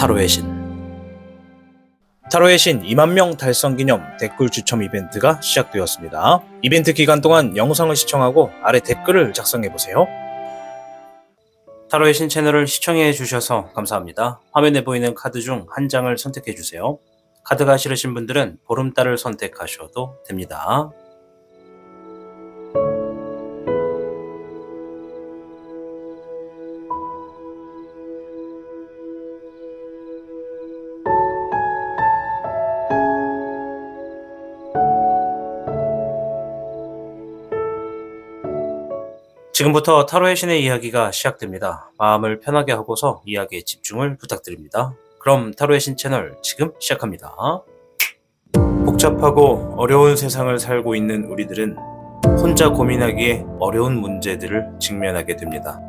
타로의 신. 타로의 신 2만 명 달성 기념 댓글 추첨 이벤트가 시작되었습니다. 이벤트 기간 동안 영상을 시청하고 아래 댓글을 작성해보세요. 타로의 신 채널을 시청해 주셔서 감사합니다. 화면에 보이는 카드 중 한 장을 선택해 주세요. 카드가 싫으신 분들은 보름달을 선택하셔도 됩니다. 지금부터 타로의 신의 이야기가 시작됩니다. 마음을 편하게 하고서 이야기에 집중을 부탁드립니다. 그럼 타로의 신 채널 지금 시작합니다. 복잡하고 어려운 세상을 살고 있는 우리들은 혼자 고민하기에 어려운 문제들을 직면하게 됩니다.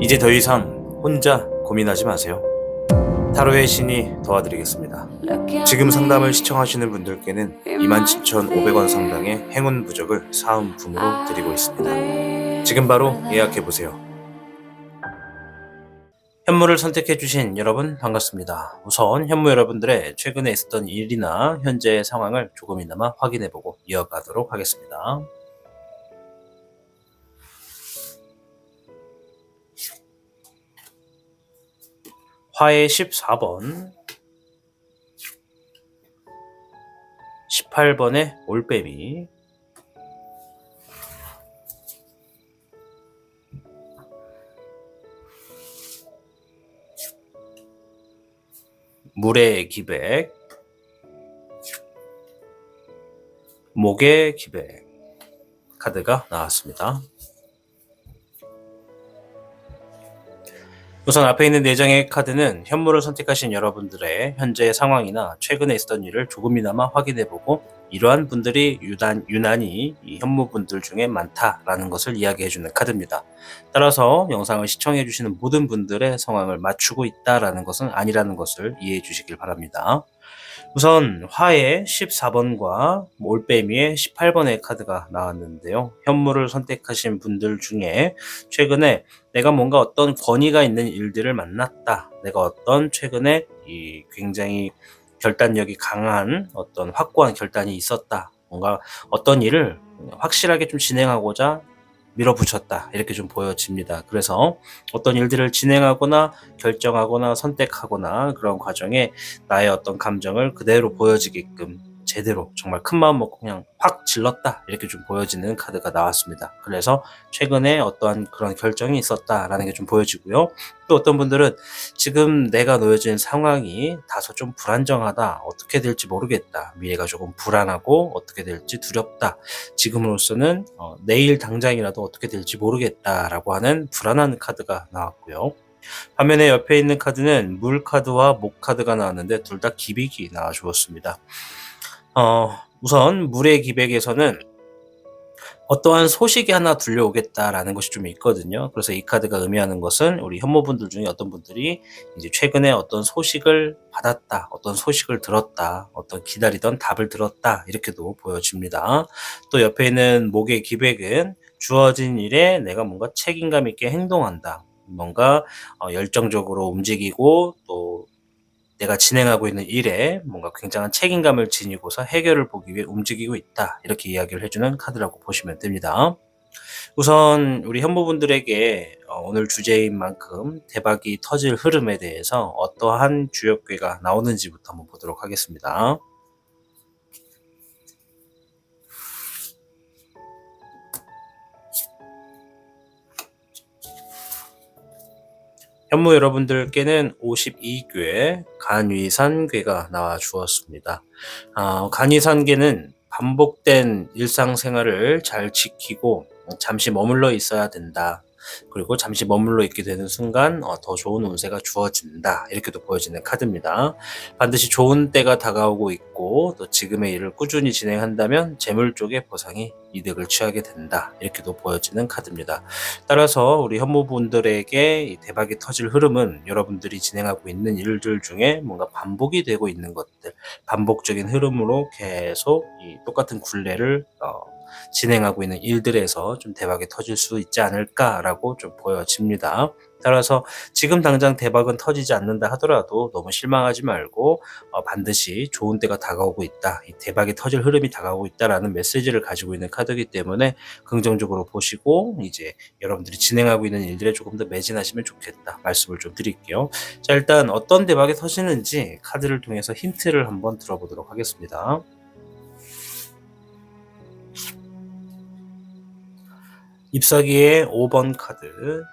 이제 더 이상 혼자 고민하지 마세요. 타로의 신이 도와드리겠습니다. 지금 상담을 시청하시는 분들께는 27,500원 상당의 행운 부적을 사은품으로 드리고 있습니다. 지금 바로 예약해보세요. 현무를 선택해주신 여러분 반갑습니다. 우선 현무 여러분들의 최근에 있었던 일이나 현재의 상황을 조금이나마 확인해보고 이어가도록 하겠습니다. 화의 14번, 18번의 올빼미, 물의 기백, 목의 기백 카드가 나왔습니다. 우선 앞에 있는 4장의 카드는 현무를 선택하신 여러분들의 현재 상황이나 최근에 있었던 일을 조금이나마 확인해보고 이러한 분들이 유난히 이 현무분들 중에 많다라는 것을 이야기해주는 카드입니다. 따라서 영상을 시청해주시는 모든 분들의 상황을 맞추고 있다라는 것은 아니라는 것을 이해해 주시길 바랍니다. 우선 화의 14번과 올빼미의 18번의 카드가 나왔는데요. 현무를 선택하신 분들 중에 최근에 내가 뭔가 어떤 권위가 있는 일들을 만났다. 내가 어떤 최근에 이 굉장히 결단력이 강한 어떤 확고한 결단이 있었다. 뭔가 어떤 일을 확실하게 좀 진행하고자 밀어붙였다. 이렇게 좀 보여집니다. 그래서 어떤 일들을 진행하거나 결정하거나 선택하거나 그런 과정에 나의 어떤 감정을 그대로 보여지게끔 제대로 정말 큰 마음 먹고 그냥 확 질렀다. 이렇게 좀 보여지는 카드가 나왔습니다. 그래서 최근에 어떠한 그런 결정이 있었다라는 게 좀 보여지고요. 또 어떤 분들은 지금 내가 놓여진 상황이 다소 좀 불안정하다. 어떻게 될지 모르겠다. 미래가 조금 불안하고 어떻게 될지 두렵다. 지금으로서는 내일 당장이라도 어떻게 될지 모르겠다라고 하는 불안한 카드가 나왔고요. 화면에 옆에 있는 카드는 물 카드와 목 카드가 나왔는데 둘 다 기백이 나와 주었습니다. 우선 물의 기백에서는 어떠한 소식이 하나 들려오겠다라는 것이 좀 있거든요. 그래서 이 카드가 의미하는 것은 우리 현모분들 중에 어떤 분들이 이제 최근에 어떤 소식을 받았다, 어떤 소식을 들었다, 어떤 기다리던 답을 들었다 이렇게도 보여집니다. 또 옆에 있는 목의 기백은 주어진 일에 내가 뭔가 책임감 있게 행동한다. 뭔가 열정적으로 움직이고 또 내가 진행하고 있는 일에 뭔가 굉장한 책임감을 지니고서 해결을 보기 위해 움직이고 있다. 이렇게 이야기를 해주는 카드라고 보시면 됩니다. 우선 우리 현모분들에게 오늘 주제인 만큼 대박이 터질 흐름에 대해서 어떠한 주역괴가 나오는지부터 한번 보도록 하겠습니다. 현무 여러분들께는 52궤 간위산궤가 나와 주었습니다. 간위산궤는 반복된 일상생활을 잘 지키고 잠시 머물러 있어야 된다. 그리고 잠시 머물러 있게 되는 순간 더 좋은 운세가 주어진다. 이렇게도 보여지는 카드입니다. 반드시 좋은 때가 다가오고 있고 또 지금의 일을 꾸준히 진행한다면 재물 쪽에 보상이 이득을 취하게 된다. 이렇게도 보여지는 카드입니다. 따라서 우리 현모분들에게 이 대박이 터질 흐름은 여러분들이 진행하고 있는 일들 중에 뭔가 반복이 되고 있는 것들, 반복적인 흐름으로 계속 이 똑같은 굴레를 진행하고 있는 일들에서 좀 대박이 터질 수 있지 않을까라고 좀 보여집니다. 따라서 지금 당장 대박은 터지지 않는다 하더라도 너무 실망하지 말고 반드시 좋은 때가 다가오고 있다. 이 대박이 터질 흐름이 다가오고 있다라는 메시지를 가지고 있는 카드이기 때문에 긍정적으로 보시고 이제 여러분들이 진행하고 있는 일들에 조금 더 매진하시면 좋겠다 말씀을 좀 드릴게요. 자, 일단 어떤 대박이 터지는지 카드를 통해서 힌트를 한번 들어보도록 하겠습니다. 잎사귀의 5번 카드,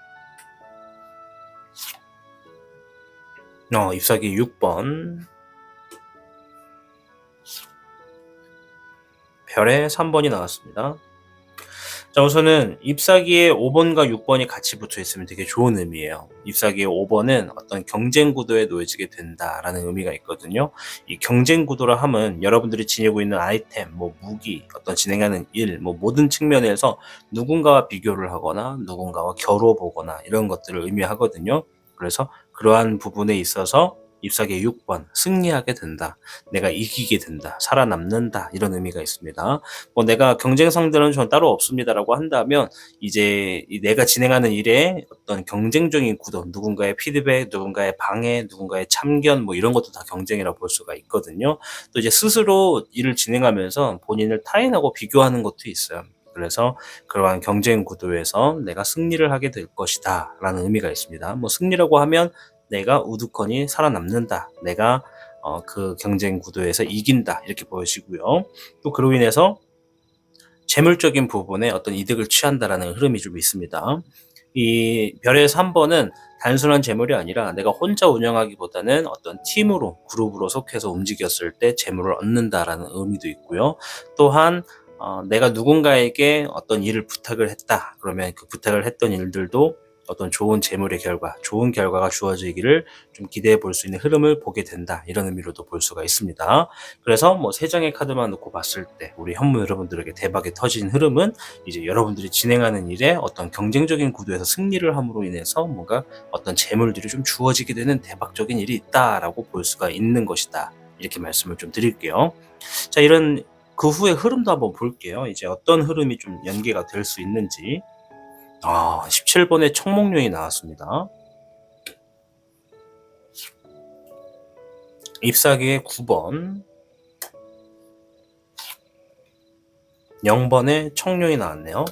잎사귀 6번, 별의 3번이 나왔습니다. 자, 우선은 잎사귀의 5번과 6번이 같이 붙어 있으면 되게 좋은 의미예요. 잎사귀의 5번은 어떤 경쟁 구도에 놓여지게 된다라는 의미가 있거든요. 이 경쟁 구도라 함은 여러분들이 지니고 있는 아이템, 무기, 어떤 진행하는 일, 모든 측면에서 누군가와 비교를 하거나 누군가와 겨뤄보거나 이런 것들을 의미하거든요. 그래서 그러한 부분에 있어서 잎사귀의 6번, 승리하게 된다. 내가 이기게 된다. 살아남는다. 이런 의미가 있습니다. 내가 경쟁 상대는 전 따로 없습니다라고 한다면 이제 내가 진행하는 일에 어떤 경쟁적인 구도, 누군가의 피드백, 누군가의 방해, 누군가의 참견 이런 것도 다 경쟁이라고 볼 수가 있거든요. 또 이제 스스로 일을 진행하면서 본인을 타인하고 비교하는 것도 있어요. 그래서 그러한 경쟁 구도에서 내가 승리를 하게 될 것이다 라는 의미가 있습니다. 승리라고 하면 내가 우두커니 살아남는다. 내가 그 경쟁 구도에서 이긴다. 이렇게 보여지고요. 또 그로 인해서 재물적인 부분에 어떤 이득을 취한다라는 흐름이 좀 있습니다. 이 별의 3번은 단순한 재물이 아니라 내가 혼자 운영하기보다는 어떤 팀으로, 그룹으로 속해서 움직였을 때 재물을 얻는다라는 의미도 있고요. 또한 내가 누군가에게 어떤 일을 부탁을 했다. 그러면 그 부탁을 했던 일들도 어떤 좋은 재물의 결과, 좋은 결과가 주어지기를 좀 기대해 볼 수 있는 흐름을 보게 된다. 이런 의미로도 볼 수가 있습니다. 그래서 세 장의 카드만 놓고 봤을 때 우리 현무 여러분들에게 대박이 터진 흐름은 이제 여러분들이 진행하는 일에 어떤 경쟁적인 구도에서 승리를 함으로 인해서 뭔가 어떤 재물들이 좀 주어지게 되는 대박적인 일이 있다라고 볼 수가 있는 것이다. 이렇게 말씀을 좀 드릴게요. 자, 이런 그 후의 흐름도 한번 볼게요. 이제 어떤 흐름이 좀 연계가 될 수 있는지. 17번의 청목룡이 나왔습니다. 잎사귀의 9번, 0번의 청룡이 나왔네요.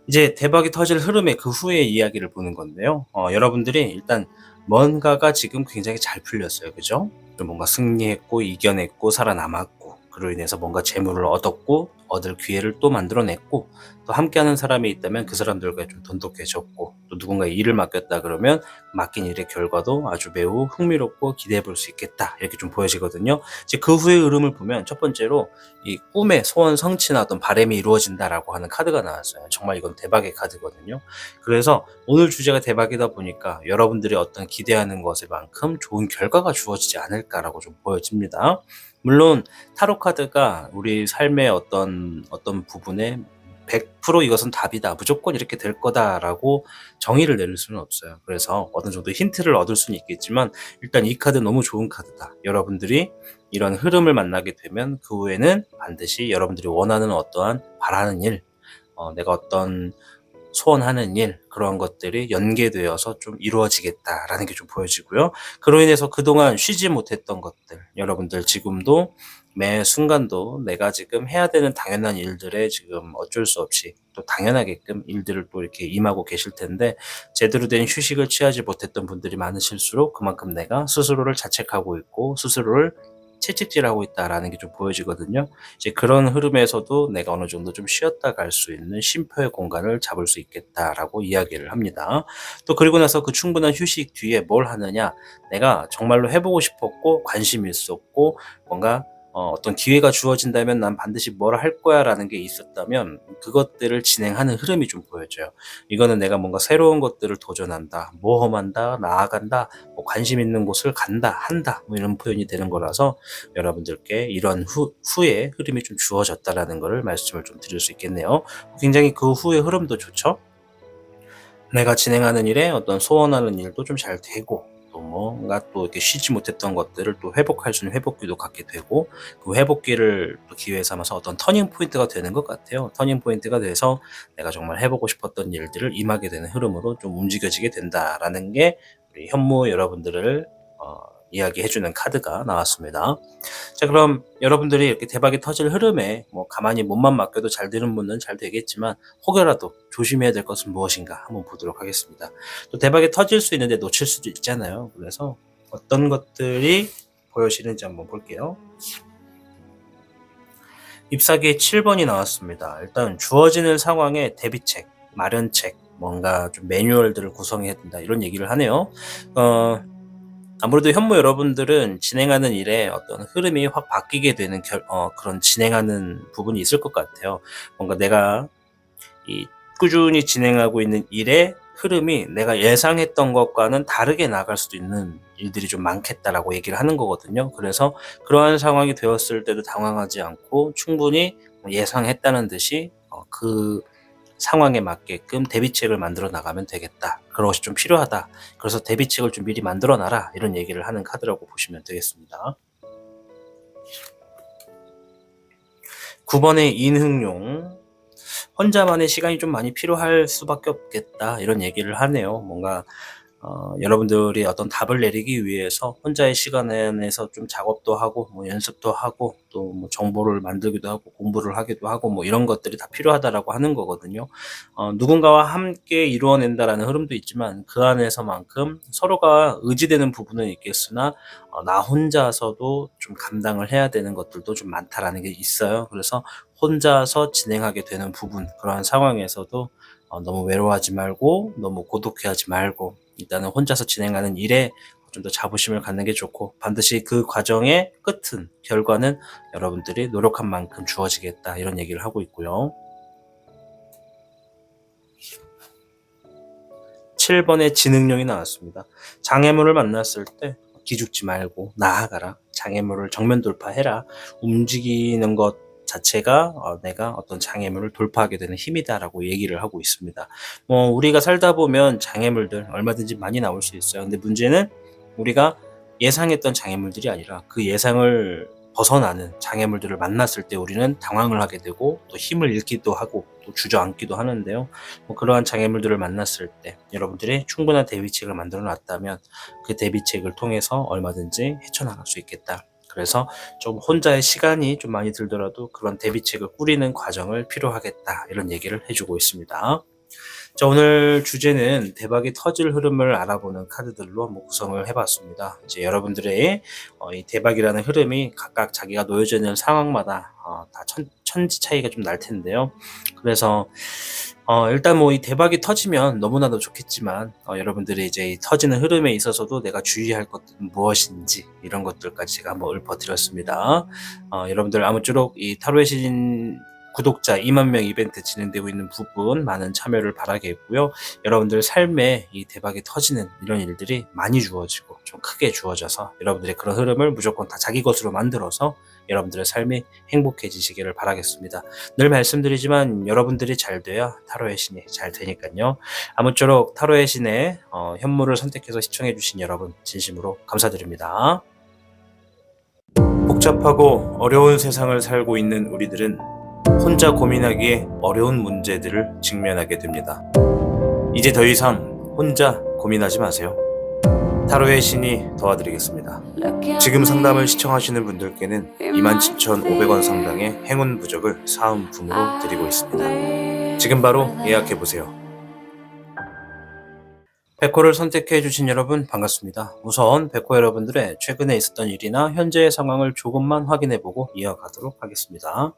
이제 대박이 터질 흐름의 그 후의 이야기를 보는 건데요. 여러분들이 일단 뭔가가 지금 굉장히 잘 풀렸어요. 그죠? 뭔가 승리했고, 이겨냈고, 살아남았고, 그로 인해서 뭔가 재물을 얻었고, 얻을 기회를 또 만들어냈고, 또 함께하는 사람이 있다면 그 사람들과 좀 돈독해졌고, 또 누군가의 일을 맡겼다 그러면 맡긴 일의 결과도 아주 매우 흥미롭고 기대해 볼 수 있겠다. 이렇게 좀 보여지거든요. 이제 그 후의 흐름을 보면 첫 번째로 이 꿈의 소원 성취나 어떤 바람이 이루어진다라고 하는 카드가 나왔어요. 정말 이건 대박의 카드거든요. 그래서 오늘 주제가 대박이다 보니까 여러분들이 어떤 기대하는 것에만큼 좋은 결과가 주어지지 않을까라고 좀 보여집니다. 물론 타로 카드가 우리 삶의 어떤 부분에 100% 이것은 답이다, 무조건 이렇게 될 거다라고 정의를 내릴 수는 없어요. 그래서 어느 정도 힌트를 얻을 수는 있겠지만 일단 이 카드 너무 좋은 카드다. 여러분들이 이런 흐름을 만나게 되면 그 후에는 반드시 여러분들이 원하는 어떠한 바라는 일, 내가 어떤 소원하는 일, 그런 것들이 연계되어서 좀 이루어지겠다라는 게 좀 보여지고요. 그로 인해서 그동안 쉬지 못했던 것들, 여러분들 지금도 매 순간도 내가 지금 해야 되는 당연한 일들에 지금 어쩔 수 없이 또 당연하게끔 일들을 또 이렇게 임하고 계실 텐데 제대로 된 휴식을 취하지 못했던 분들이 많으실수록 그만큼 내가 스스로를 자책하고 있고 스스로를 채찍질하고 있다라는 게 좀 보여지거든요. 이제 그런 흐름에서도 내가 어느 정도 좀 쉬었다 갈 수 있는 쉼표의 공간을 잡을 수 있겠다라고 이야기를 합니다. 또 그리고 나서 그 충분한 휴식 뒤에 뭘 하느냐, 내가 정말로 해보고 싶었고 관심이 있었고 뭔가 어떤 기회가 주어진다면 난 반드시 뭘 할 거야 라는 게 있었다면 그것들을 진행하는 흐름이 좀 보여져요. 이거는 내가 뭔가 새로운 것들을 도전한다, 모험한다, 나아간다, 관심 있는 곳을 간다, 한다 이런 표현이 되는 거라서 여러분들께 이런 후에 흐름이 좀 주어졌다라는 거를 말씀을 좀 드릴 수 있겠네요. 굉장히 그 후의 흐름도 좋죠. 내가 진행하는 일에 어떤 소원하는 일도 좀 잘 되고 또 뭔가 또 이렇게 쉬지 못했던 것들을 또 회복할 수 있는 회복기도 갖게 되고, 그 회복기를 또 기회 삼아서 어떤 터닝 포인트가 되는 것 같아요. 터닝 포인트가 돼서 내가 정말 해보고 싶었던 일들을 임하게 되는 흐름으로 좀 움직여지게 된다라는 게 우리 현무 여러분들을 이야기해주는 카드가 나왔습니다. 자, 그럼 여러분들이 이렇게 대박이 터질 흐름에 뭐 가만히 몸만 맡겨도 잘 되는 분은 잘 되겠지만, 혹여라도 조심해야 될 것은 무엇인가 한번 보도록 하겠습니다. 또 대박이 터질 수 있는데 놓칠 수도 있잖아요. 그래서 어떤 것들이 보여지는지 한번 볼게요. 잎사귀 7번이 나왔습니다. 일단 주어지는 상황에 대비책, 마련책, 뭔가 좀 매뉴얼들을 구성해야 된다, 이런 얘기를 하네요. 아무래도 현무 여러분들은 진행하는 일에 어떤 흐름이 확 바뀌게 되는 그런 진행하는 부분이 있을 것 같아요. 뭔가 내가 꾸준히 진행하고 있는 일의 흐름이 내가 예상했던 것과는 다르게 나갈 수도 있는 일들이 좀 많겠다라고 얘기를 하는 거거든요. 그래서 그러한 상황이 되었을 때도 당황하지 않고 충분히 예상했다는 듯이 그 상황에 맞게끔 대비책을 만들어 나가면 되겠다. 그것이 좀 필요하다. 그래서 대비책을 좀 미리 만들어 놔라. 이런 얘기를 하는 카드라고 보시면 되겠습니다. 9번의 인흥용. 혼자만의 시간이 좀 많이 필요할 수밖에 없겠다, 이런 얘기를 하네요. 뭔가 여러분들이 어떤 답을 내리기 위해서 혼자의 시간에서 좀 작업도 하고 뭐 연습도 하고 또 뭐 정보를 만들기도 하고 공부를 하기도 하고 뭐 이런 것들이 다 필요하다라고 하는 거거든요. 누군가와 함께 이루어낸다라는 흐름도 있지만 그 안에서만큼 서로가 의지되는 부분은 있겠으나 나 혼자서도 좀 감당을 해야 되는 것들도 좀 많다라는 게 있어요. 그래서 혼자서 진행하게 되는 부분, 그러한 상황에서도 너무 외로워하지 말고 너무 고독해하지 말고 일단은 혼자서 진행하는 일에 좀 더 자부심을 갖는 게 좋고, 반드시 그 과정의 끝은, 결과는 여러분들이 노력한 만큼 주어지겠다, 이런 얘기를 하고 있고요. 7번의 지능령이 나왔습니다. 장애물을 만났을 때 기죽지 말고 나아가라. 장애물을 정면 돌파해라. 움직이는 것 자체가 내가 어떤 장애물을 돌파하게 되는 힘이다라고 얘기를 하고 있습니다. 우리가 살다 보면 장애물들 얼마든지 많이 나올 수 있어요. 근데 문제는 우리가 예상했던 장애물들이 아니라 그 예상을 벗어나는 장애물들을 만났을 때 우리는 당황을 하게 되고 또 힘을 잃기도 하고 또 주저앉기도 하는데요. 그러한 장애물들을 만났을 때 여러분들이 충분한 대비책을 만들어 놨다면 그 대비책을 통해서 얼마든지 헤쳐나갈 수 있겠다. 그래서 좀 혼자의 시간이 좀 많이 들더라도 그런 대비책을 꾸리는 과정을 필요하겠다, 이런 얘기를 해주고 있습니다. 자, 오늘 주제는 대박이 터질 흐름을 알아보는 카드들로 한번 구성을 해봤습니다. 이제 여러분들의 이 대박이라는 흐름이 각각 자기가 놓여져 있는 상황마다 다 천지 차이가 좀 날 텐데요. 그래서 일단 이 대박이 터지면 너무나도 좋겠지만 여러분들이 이제 이 터지는 흐름에 있어서도 내가 주의할 것들은 무엇인지, 이런 것들까지 제가 한번 읊어드렸습니다. 여러분들 아무쪼록 이 타로의 신 구독자 2만 명 이벤트 진행되고 있는 부분 많은 참여를 바라겠고요. 여러분들 삶에 이 대박이 터지는 이런 일들이 많이 주어지고 좀 크게 주어져서 여러분들의 그런 흐름을 무조건 다 자기 것으로 만들어서 여러분들의 삶이 행복해지시기를 바라겠습니다. 늘 말씀드리지만 여러분들이 잘 돼야 타로의 신이 잘 되니까요. 아무쪼록 타로의 신의 현무를 선택해서 시청해주신 여러분 진심으로 감사드립니다. 복잡하고 어려운 세상을 살고 있는 우리들은 혼자 고민하기에 어려운 문제들을 직면하게 됩니다. 이제 더 이상 혼자 고민하지 마세요. 타로의 신이 도와드리겠습니다. 지금 상담을 시청하시는 분들께는 27,500원 상당의 행운 부적을 사은품으로 드리고 있습니다. 지금 바로 예약해보세요. 백호를 선택해주신 여러분 반갑습니다. 우선 백호 여러분들의 최근에 있었던 일이나 현재의 상황을 조금만 확인해보고 이어가도록 하겠습니다.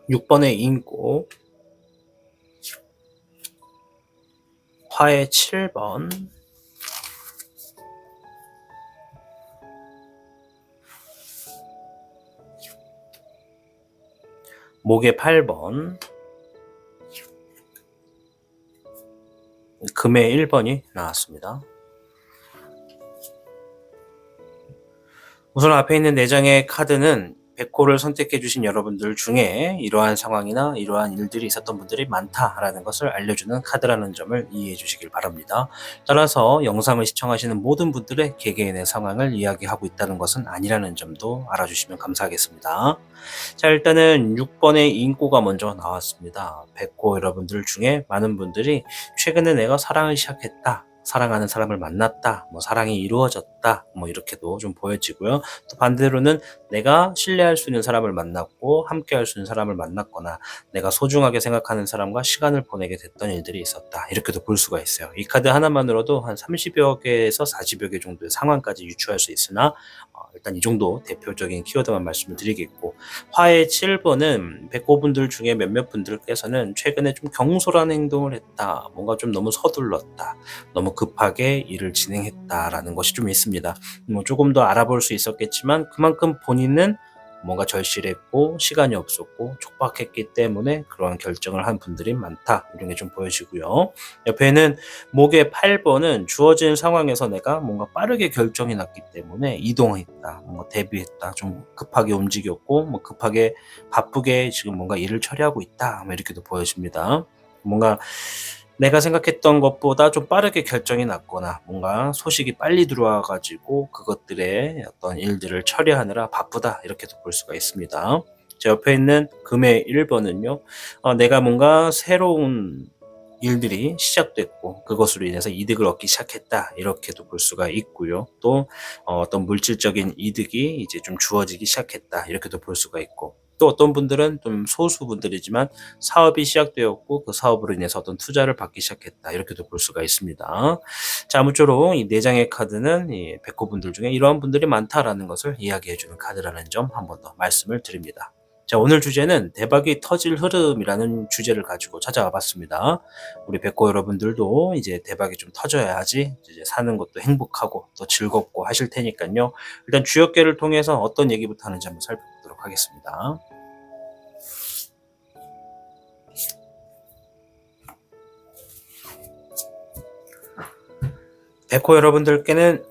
6번의 인고, 화의 7번, 목의 8번, 금의 1번이 나왔습니다. 우선 앞에 있는 4장의 카드는 백호를 선택해 주신 여러분들 중에 이러한 상황이나 이러한 일들이 있었던 분들이 많다라는 것을 알려주는 카드라는 점을 이해해 주시길 바랍니다. 따라서 영상을 시청하시는 모든 분들의 개개인의 상황을 이야기하고 있다는 것은 아니라는 점도 알아주시면 감사하겠습니다. 자, 일단은 6번의 인꼬가 먼저 나왔습니다. 백호 여러분들 중에 많은 분들이 최근에 내가 사랑을 시작했다, 사랑하는 사람을 만났다, 사랑이 이루어졌다, 이렇게도 좀 보여지고요. 또 반대로는 내가 신뢰할 수 있는 사람을 만났고 함께 할 수 있는 사람을 만났거나 내가 소중하게 생각하는 사람과 시간을 보내게 됐던 일들이 있었다, 이렇게도 볼 수가 있어요. 이 카드 하나만으로도 한 30여 개에서 40여 개 정도의 상황까지 유추할 수 있으나 일단 이 정도 대표적인 키워드만 말씀을 드리겠고, 화의 7번은 백호분들 중에 몇몇 분들께서는 최근에 좀 경솔한 행동을 했다, 뭔가 좀 너무 서둘렀다, 너무 급하게 일을 진행했다라는 것이 좀 있습니다. 조금 더 알아볼 수 있었겠지만 그만큼 본인은 뭔가 절실했고 시간이 없었고 촉박했기 때문에 그러한 결정을 한 분들이 많다, 이런 게 좀 보여지고요. 옆에는 목의 8번은 주어진 상황에서 내가 뭔가 빠르게 결정이 났기 때문에 이동했다, 뭔가 대비했다, 좀 급하게 움직였고 급하게 바쁘게 지금 뭔가 일을 처리하고 있다, 이렇게도 보여집니다. 뭔가 내가 생각했던 것보다 좀 빠르게 결정이 났거나 뭔가 소식이 빨리 들어와 가지고 그것들의 어떤 일들을 처리하느라 바쁘다, 이렇게도 볼 수가 있습니다. 제 옆에 있는 금의 1번은요. 내가 뭔가 새로운 일들이 시작됐고 그것으로 인해서 이득을 얻기 시작했다, 이렇게도 볼 수가 있고요. 또 어떤 물질적인 이득이 이제 좀 주어지기 시작했다, 이렇게도 볼 수가 있고, 또 어떤 분들은 좀 소수 분들이지만 사업이 시작되었고 그 사업으로 인해서 어떤 투자를 받기 시작했다, 이렇게도 볼 수가 있습니다. 자, 아무쪼록 이 4장의 카드는 이 백호분들 중에 이러한 분들이 많다라는 것을 이야기해주는 카드라는 점 한 번 더 말씀을 드립니다. 자, 오늘 주제는 대박이 터질 흐름이라는 주제를 가지고 찾아와 봤습니다. 우리 백호 여러분들도 이제 대박이 좀 터져야지 이제 사는 것도 행복하고 또 즐겁고 하실 테니까요. 일단 주역계를 통해서 어떤 얘기부터 하는지 한번 살펴보도록 하겠습니다. 백호 여러분들께는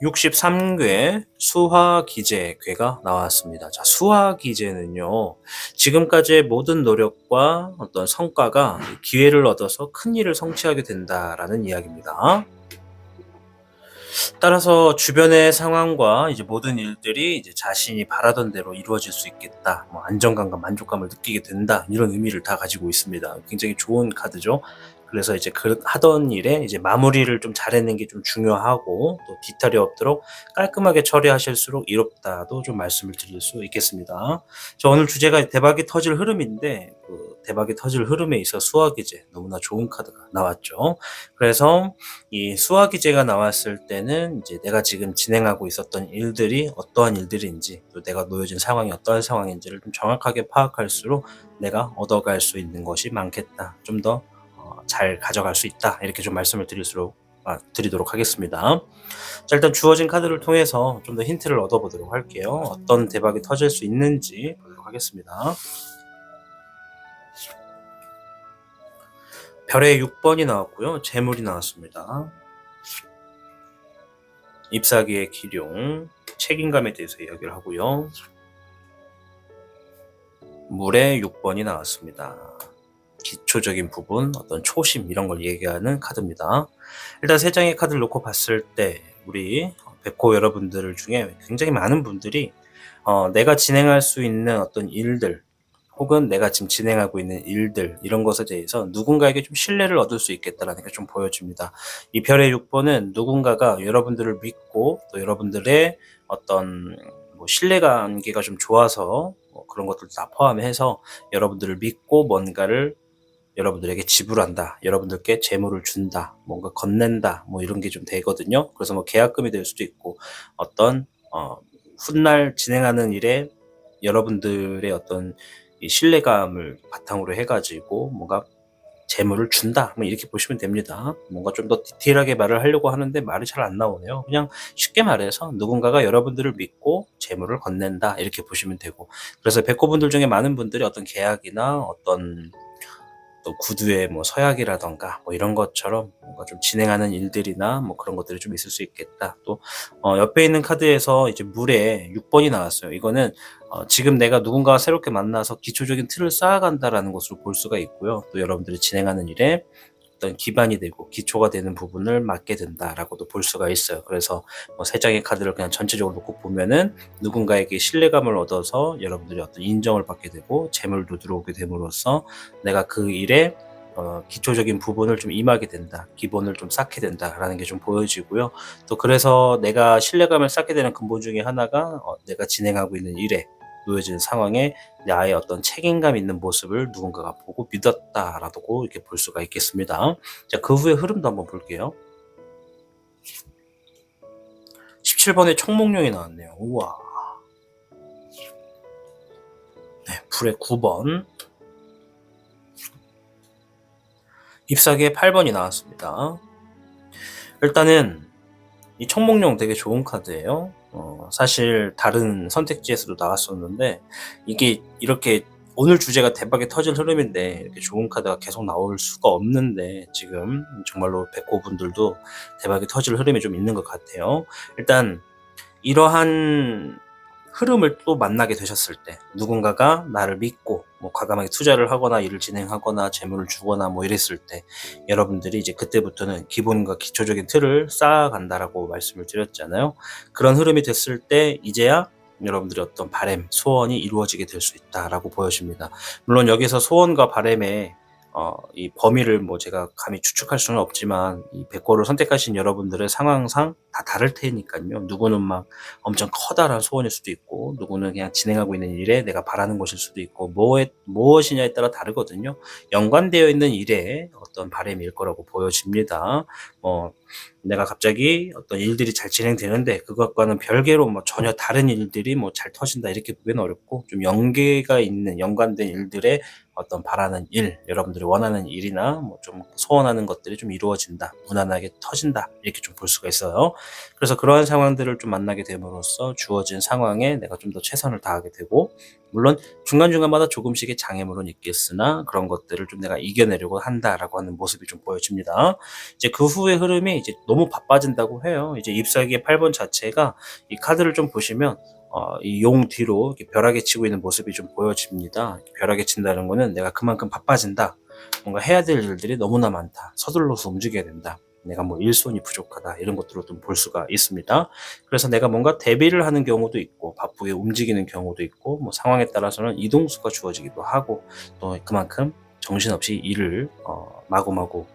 63궤 수화기제궤가 나왔습니다. 자, 수화기제는요, 지금까지의 모든 노력과 어떤 성과가 기회를 얻어서 큰 일을 성취하게 된다라는 이야기입니다. 따라서 주변의 상황과 이제 모든 일들이 이제 자신이 바라던 대로 이루어질 수 있겠다, 안정감과 만족감을 느끼게 된다, 이런 의미를 다 가지고 있습니다. 굉장히 좋은 카드죠. 그래서 이제 그 하던 일에 이제 마무리를 좀 잘해낸 게 좀 중요하고, 또 뒤탈이 없도록 깔끔하게 처리하실수록 이롭다도 좀 말씀을 드릴 수 있겠습니다. 저 오늘 주제가 대박이 터질 흐름인데, 그 대박이 터질 흐름에 있어 수화기제 너무나 좋은 카드가 나왔죠. 그래서 이 수화기제가 나왔을 때는 이제 내가 지금 진행하고 있었던 일들이 어떠한 일들인지, 또 내가 놓여진 상황이 어떠한 상황인지를 좀 정확하게 파악할수록 내가 얻어갈 수 있는 것이 많겠다, 좀 더 잘 가져갈 수 있다, 이렇게 좀 말씀을 드리도록 하겠습니다. 자, 일단 주어진 카드를 통해서 좀 더 힌트를 얻어보도록 할게요. 어떤 대박이 터질 수 있는지 보도록 하겠습니다. 별의 6번이 나왔고요. 재물이 나왔습니다. 잎사귀의 기룡, 책임감에 대해서 이야기를 하고요. 물의 6번이 나왔습니다. 기초적인 부분, 어떤 초심, 이런 걸 얘기하는 카드입니다. 일단 3장의 카드를 놓고 봤을 때 우리 백호 여러분들 중에 굉장히 많은 분들이 내가 진행할 수 있는 어떤 일들, 혹은 내가 지금 진행하고 있는 일들, 이런 것에 대해서 누군가에게 좀 신뢰를 얻을 수 있겠다라는 게 좀 보여집니다. 이 별의 6번은 누군가가 여러분들을 믿고 또 여러분들의 어떤 신뢰관계가 좀 좋아서 그런 것들 다 포함해서 여러분들을 믿고 뭔가를 여러분들에게 지불한다, 여러분들께 재물을 준다, 뭔가 건넨다, 이런 게 좀 되거든요. 그래서 계약금이 될 수도 있고, 어떤 훗날 진행하는 일에 여러분들의 어떤 이 신뢰감을 바탕으로 해가지고 뭔가 재물을 준다, 이렇게 보시면 됩니다. 뭔가 좀 더 디테일하게 말을 하려고 하는데 말이 잘 안 나오네요. 그냥 쉽게 말해서 누군가가 여러분들을 믿고 재물을 건넨다, 이렇게 보시면 되고, 그래서 백호분들 중에 많은 분들이 어떤 계약이나 어떤 또 구두의 뭐 서약이라던가 뭐 이런 것처럼 뭔가 좀 진행하는 일들이나 뭐 그런 것들이 좀 있을 수 있겠다. 또 옆에 있는 카드에서 이제 물에 6번이 나왔어요. 이거는 지금 내가 누군가와 새롭게 만나서 기초적인 틀을 쌓아간다라는 것으로 볼 수가 있고요. 또 여러분들이 진행하는 일에 어떤 기반이 되고 기초가 되는 부분을 맡게 된다라고도 볼 수가 있어요. 그래서 뭐 세 장의 카드를 그냥 전체적으로 놓고 보면은 누군가에게 신뢰감을 얻어서 여러분들이 어떤 인정을 받게 되고 재물도 들어오게 됨으로써 내가 그 일에 기초적인 부분을 좀 임하게 된다. 기본을 좀 쌓게 된다라는 게 좀 보여지고요. 또 그래서 내가 신뢰감을 쌓게 되는 근본 중에 하나가 내가 진행하고 있는 일에 놓여진 상황에 나의 어떤 책임감 있는 모습을 누군가가 보고 믿었다라고 이렇게 볼 수가 있겠습니다. 자, 그 후에 흐름도 한번 볼게요. 17번에 청목령이 나왔네요. 우와. 네, 불의 9번. 잎사귀의 8번이 나왔습니다. 일단은 이 청목령 되게 좋은 카드예요. 사실 다른 선택지에서도 나왔었는데 이게 이렇게 오늘 주제가 대박이 터질 흐름인데 이렇게 좋은 카드가 계속 나올 수가 없는데 지금 정말로 백호분들도 대박이 터질 흐름이 좀 있는 것 같아요. 일단 이러한 흐름을 또 만나게 되셨을 때 누군가가 나를 믿고 뭐 과감하게 투자를 하거나 일을 진행하거나 재물을 주거나 뭐 이랬을 때 여러분들이 이제 그때부터는 기본과 기초적인 틀을 쌓아간다라고 말씀을 드렸잖아요. 그런 흐름이 됐을 때 이제야 여러분들의 어떤 바람, 소원이 이루어지게 될 수 있다라고 보여집니다. 물론 여기서 소원과 바람의 이 범위를 뭐 제가 감히 추측할 수는 없지만 이 백호를 선택하신 여러분들의 상황상 다 다를 테니까요. 누구는 막 엄청 커다란 소원일 수도 있고 누구는 그냥 진행하고 있는 일에 내가 바라는 것일 수도 있고 무엇이냐에 따라 다르거든요. 연관되어 있는 일에 어떤 바람일 거라고 보여집니다. 내가 갑자기 어떤 일들이 잘 진행되는데 그것과는 별개로 뭐 전혀 다른 일들이 뭐 잘 터진다 이렇게 보기는 어렵고 좀 연계가 있는 연관된 일들의 어떤 바라는 일, 여러분들이 원하는 일이나 뭐 좀 소원하는 것들이 좀 이루어진다, 무난하게 터진다 이렇게 좀 볼 수가 있어요. 그래서 그러한 상황들을 좀 만나게 됨으로써 주어진 상황에 내가 좀 더 최선을 다하게 되고 물론 중간중간마다 조금씩의 장애물은 있겠으나 그런 것들을 좀 내가 이겨내려고 한다라고 하는 모습이 좀 보여집니다. 이제 그 후의 흐름이 이제 너무 바빠진다고 해요. 이제 잎사귀의 8번 자체가 이 카드를 좀 보시면 이 용 뒤로 이렇게 벼락에 치고 있는 모습이 좀 보여집니다. 벼락에 친다는 거는 내가 그만큼 바빠진다. 뭔가 해야 될 일들이 너무나 많다. 서둘러서 움직여야 된다. 내가 뭐 일손이 부족하다. 이런 것들로 좀 볼 수가 있습니다. 그래서 내가 뭔가 대비를 하는 경우도 있고 바쁘게 움직이는 경우도 있고 뭐 상황에 따라서는 이동수가 주어지기도 하고 또 그만큼 정신없이 일을 마구마구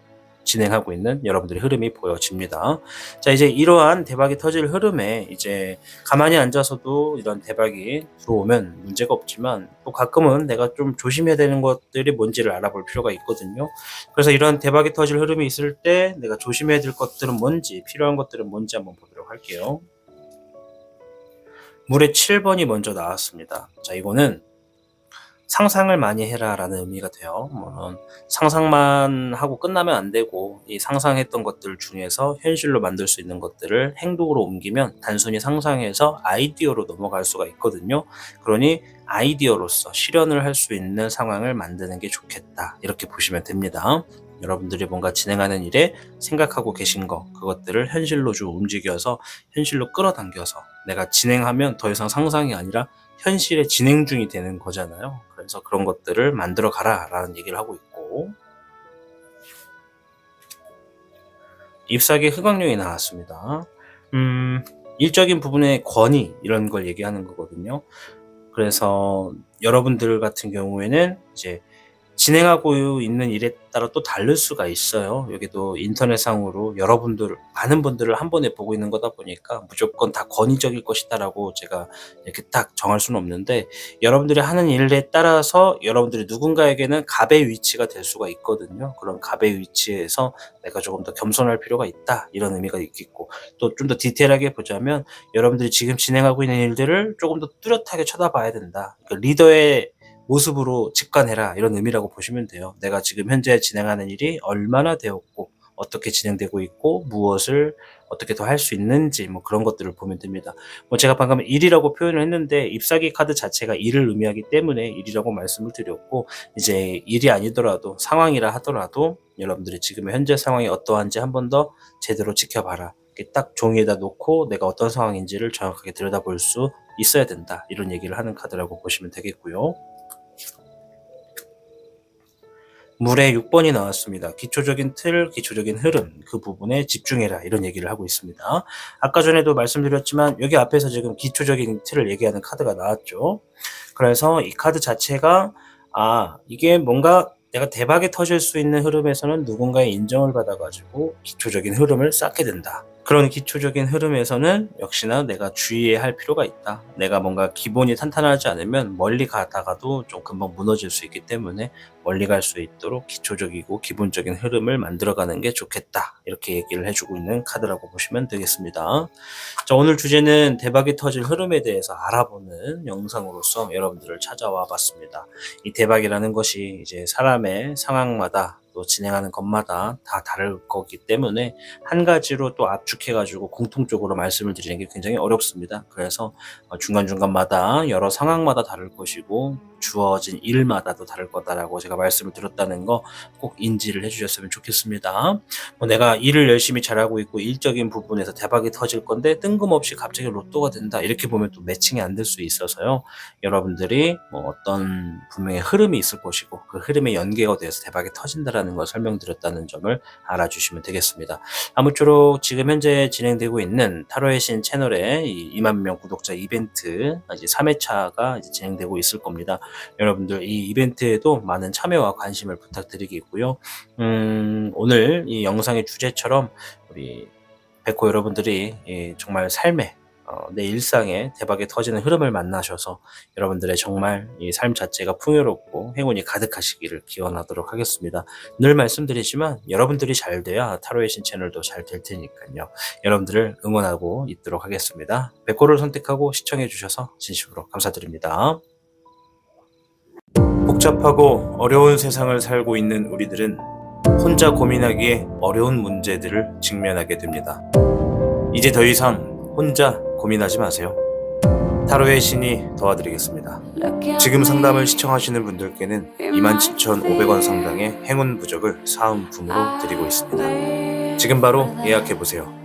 진행하고 있는 여러분들의 흐름이 보여집니다. 자, 이제 이러한 대박이 터질 흐름에 이제 가만히 앉아서도 이런 대박이 들어오면 문제가 없지만 또 가끔은 내가 좀 조심해야 되는 것들이 뭔지를 알아볼 필요가 있거든요. 그래서 이런 대박이 터질 흐름이 있을 때 내가 조심해야 될 것들은 뭔지, 필요한 것들은 뭔지 한번 보도록 할게요. 물의 7번이 먼저 나왔습니다. 자, 이거는 상상을 많이 해라라는 의미가 돼요. 물론 상상만 하고 끝나면 안 되고 이 상상했던 것들 중에서 현실로 만들 수 있는 것들을 행동으로 옮기면 단순히 상상해서 아이디어로 넘어갈 수가 있거든요. 그러니 아이디어로서 실현을 할 수 있는 상황을 만드는 게 좋겠다. 이렇게 보시면 됩니다. 여러분들이 뭔가 진행하는 일에 생각하고 계신 거 그것들을 현실로 좀 움직여서 현실로 끌어당겨서 내가 진행하면 더 이상 상상이 아니라 현실에 진행 중이 되는 거잖아요. 그래서 그런 것들을 만들어 가라 라는 얘기를 하고 있고 잎사귀 흑악령이 나왔습니다. 일적인 부분의 권위 이런 걸 얘기하는 거거든요. 그래서 여러분들 같은 경우에는 이제 진행하고 있는 일에 따라 또 다를 수가 있어요. 여기도 인터넷상으로 여러분들, 많은 분들을 한 번에 보고 있는 거다 보니까 무조건 다 권위적일 것이다라고 제가 이렇게 딱 정할 수는 없는데 여러분들이 하는 일에 따라서 여러분들이 누군가에게는 갑의 위치가 될 수가 있거든요. 그런 갑의 위치에서 내가 조금 더 겸손할 필요가 있다. 이런 의미가 있겠고 또 좀 더 디테일하게 보자면 여러분들이 지금 진행하고 있는 일들을 조금 더 뚜렷하게 쳐다봐야 된다. 그러니까 리더의 모습으로 직관해라 이런 의미라고 보시면 돼요. 내가 지금 현재 진행하는 일이 얼마나 되었고 어떻게 진행되고 있고 무엇을 어떻게 더 할 수 있는지 뭐 그런 것들을 보면 됩니다. 뭐 제가 방금 일이라고 표현을 했는데 ip사기 카드 자체가 일을 의미하기 때문에 일이라고 말씀을 드렸고, 이제 일이 아니더라도 상황이라 하더라도 여러분들이 지금 현재 상황이 어떠한지 한 번 더 제대로 지켜봐라. 이렇게 딱 종이에다 놓고 내가 어떤 상황인지를 정확하게 들여다볼 수 있어야 된다. 이런 얘기를 하는 카드라고 보시면 되겠고요. 물의 6번이 나왔습니다. 기초적인 틀, 기초적인 흐름, 그 부분에 집중해라. 이런 얘기를 하고 있습니다. 아까 전에도 말씀드렸지만 여기 앞에서 지금 기초적인 틀을 얘기하는 카드가 나왔죠. 그래서 이 카드 자체가 이게 뭔가 내가 대박이 터질 수 있는 흐름에서는 누군가의 인정을 받아가지고 기초적인 흐름을 쌓게 된다. 그런 기초적인 흐름에서는 역시나 내가 주의해야 할 필요가 있다. 내가 뭔가 기본이 탄탄하지 않으면 멀리 가다가도 좀 금방 무너질 수 있기 때문에 멀리 갈 수 있도록 기초적이고 기본적인 흐름을 만들어가는 게 좋겠다. 이렇게 얘기를 해주고 있는 카드라고 보시면 되겠습니다. 자, 오늘 주제는 대박이 터질 흐름에 대해서 알아보는 영상으로서 여러분들을 찾아와 봤습니다. 이 대박이라는 것이 이제 사람의 상황마다 또 진행하는 것마다 다 다를 거기 때문에 한 가지로 또 압축해가지고 공통적으로 말씀을 드리는 게 굉장히 어렵습니다. 그래서 중간중간마다 여러 상황마다 다를 것이고 주어진 일마다도 다를 거다라고 제가 말씀을 드렸다는 거 꼭 인지를 해주셨으면 좋겠습니다. 내가 일을 열심히 잘하고 있고 일적인 부분에서 대박이 터질 건데 뜬금없이 갑자기 로또가 된다, 이렇게 보면 또 매칭이 안 될 수 있어서요. 여러분들이 어떤 분명히 흐름이 있을 것이고 그 흐름에 연계가 돼서 대박이 터진다라는 걸 설명드렸다는 점을 알아주시면 되겠습니다. 아무쪼록 지금 현재 진행되고 있는 타로의 신 채널에 2만 명 구독자 이벤트 이제 3회차가 이제 진행되고 있을 겁니다. 여러분들 이 이벤트에도 많은 참여와 관심을 부탁드리겠고요. 오늘 이 영상의 주제처럼 우리 백호 여러분들이 정말 삶에 내 일상에 대박이 터지는 흐름을 만나셔서 여러분들의 정말 이 삶 자체가 풍요롭고 행운이 가득하시기를 기원하도록 하겠습니다. 늘 말씀드리지만 여러분들이 잘 돼야 타로의 신 채널도 잘 될 테니까요. 여러분들을 응원하고 있도록 하겠습니다. 백호를 선택하고 시청해 주셔서 진심으로 감사드립니다. 복잡하고 어려운 세상을 살고 있는 우리들은 혼자 고민하기에 어려운 문제들을 직면하게 됩니다. 이제 더 이상 혼자 고민하지 마세요. 타로의 신이 도와드리겠습니다. 지금 상담을 시청하시는 분들께는 27,500원 상당의 행운 부적을 사은품으로 드리고 있습니다. 지금 바로 예약해보세요.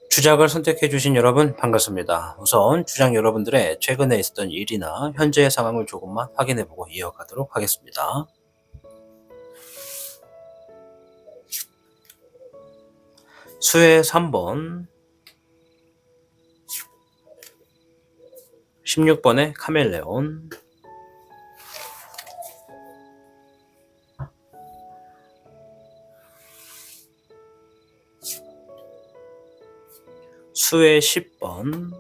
주작을 선택해주신 여러분 반갑습니다. 우선 주작 여러분들의 최근에 있었던 일이나 현재의 상황을 조금만 확인해보고 이어가도록 하겠습니다. 수의 3번, 16번의 카멜레온, 수의 10번,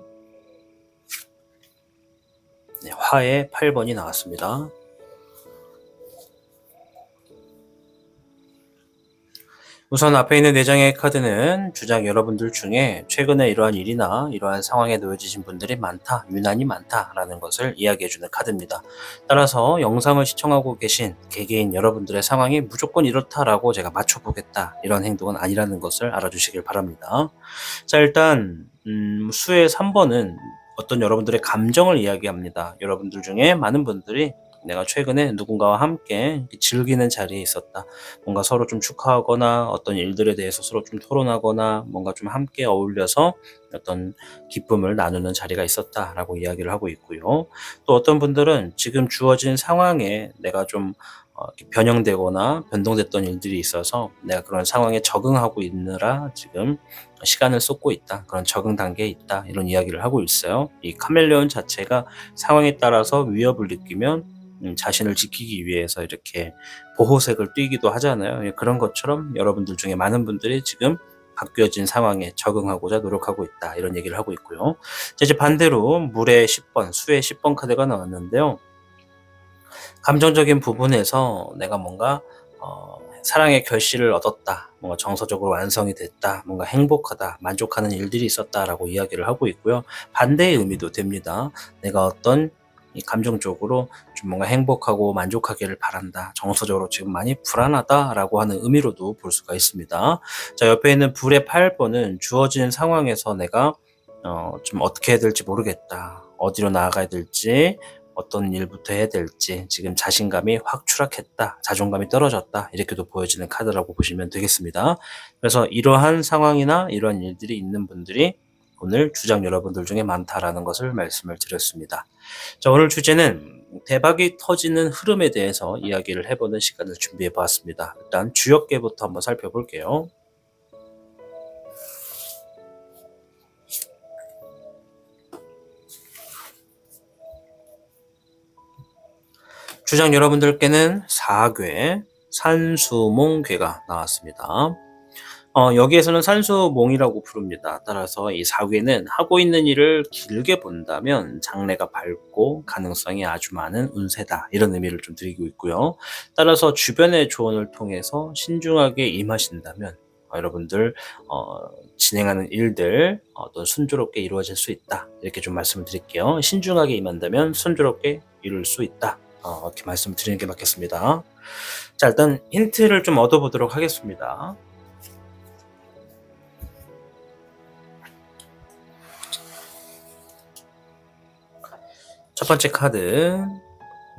화의 8번이 나왔습니다. 우선 앞에 있는 4장의 카드는 주작 여러분들 중에 최근에 이러한 일이나 이러한 상황에 놓여지신 분들이 많다, 유난히 많다라는 것을 이야기해주는 카드입니다. 따라서 영상을 시청하고 계신 개개인 여러분들의 상황이 무조건 이렇다라고 제가 맞춰보겠다, 이런 행동은 아니라는 것을 알아주시길 바랍니다. 자, 일단 수의 3번은 어떤 여러분들의 감정을 이야기합니다. 여러분들 중에 많은 분들이 내가 최근에 누군가와 함께 즐기는 자리에 있었다. 뭔가 서로 좀 축하하거나 어떤 일들에 대해서 서로 좀 토론하거나 뭔가 좀 함께 어울려서 어떤 기쁨을 나누는 자리가 있었다라고 이야기를 하고 있고요. 또 어떤 분들은 지금 주어진 상황에 내가 좀 변형되거나 변동됐던 일들이 있어서 내가 그런 상황에 적응하고 있느라 지금 시간을 쏟고 있다, 그런 적응 단계에 있다, 이런 이야기를 하고 있어요. 이 카멜레온 자체가 상황에 따라서 위협을 느끼면 자신을 지키기 위해서 이렇게 보호색을 띠기도 하잖아요. 그런 것처럼 여러분들 중에 많은 분들이 지금 바뀌어진 상황에 적응하고자 노력하고 있다, 이런 얘기를 하고 있고요. 이제 반대로 물의 10번, 수의 10번 카드가 나왔는데요. 감정적인 부분에서 내가 뭔가 사랑의 결실을 얻었다, 뭔가 정서적으로 완성이 됐다, 뭔가 행복하다, 만족하는 일들이 있었다라고 이야기를 하고 있고요. 반대의 의미도 됩니다. 내가 어떤 이 감정적으로 좀 뭔가 행복하고 만족하기를 바란다. 정서적으로 지금 많이 불안하다라고 하는 의미로도 볼 수가 있습니다. 자, 옆에 있는 불의 8번은 주어진 상황에서 내가 좀 어떻게 해야 될지 모르겠다. 어디로 나아가야 될지, 어떤 일부터 해야 될지, 지금 자신감이 확 추락했다. 자존감이 떨어졌다. 이렇게도 보여지는 카드라고 보시면 되겠습니다. 그래서 이러한 상황이나 이러한 일들이 있는 분들이 오늘 주장 여러분들 중에 많다라는 것을 말씀을 드렸습니다. 자, 오늘 주제는 대박이 터지는 흐름에 대해서 이야기를 해보는 시간을 준비해 보았습니다. 일단 주역계부터 한번 살펴볼게요. 주장 여러분들께는 4괴 산수몽괴가 나왔습니다. 여기에서는 산수몽이라고 부릅니다. 따라서 이 4괴는 하고 있는 일을 길게 본다면 장래가 밝고 가능성이 아주 많은 운세다. 이런 의미를 좀 드리고 있고요. 따라서 주변의 조언을 통해서 신중하게 임하신다면 여러분들 진행하는 일들 순조롭게 이루어질 수 있다. 이렇게 좀 말씀을 드릴게요. 신중하게 임한다면 순조롭게 이룰 수 있다. 이렇게 말씀을 드리는 게 맞겠습니다. 자, 일단 힌트를 좀 얻어보도록 하겠습니다. 첫 번째 카드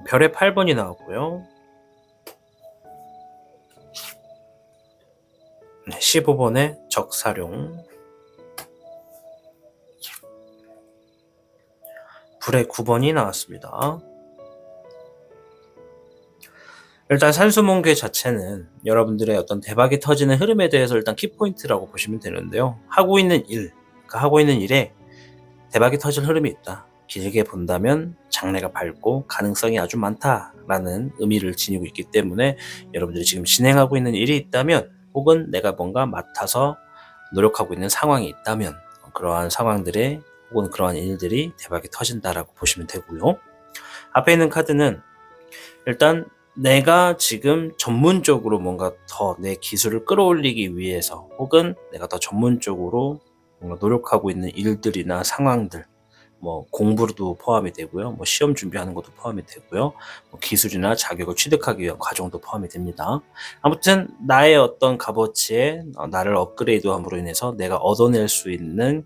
별의 8번이 나왔고요. 15번의 적사룡, 불의 9번이 나왔습니다. 일단 산수몽괴 자체는 여러분들의 어떤 대박이 터지는 흐름에 대해서 일단 키포인트라고 보시면 되는데요. 하고 있는 일, 그 하고 있는 일에 대박이 터질 흐름이 있다. 길게 본다면 장래가 밝고 가능성이 아주 많다라는 의미를 지니고 있기 때문에 여러분들이 지금 진행하고 있는 일이 있다면 혹은 내가 뭔가 맡아서 노력하고 있는 상황이 있다면 그러한 상황들에 혹은 그러한 일들이 대박이 터진다라고 보시면 되고요. 앞에 있는 카드는 일단 내가 지금 전문적으로 뭔가 더 내 기술을 끌어올리기 위해서 혹은 내가 더 전문적으로 뭔가 노력하고 있는 일들이나 상황들, 뭐 공부도 포함이 되고요. 뭐 시험 준비하는 것도 포함이 되고요. 뭐 기술이나 자격을 취득하기 위한 과정도 포함이 됩니다. 아무튼 나의 어떤 값어치에 나를 업그레이드함으로 인해서 내가 얻어낼 수 있는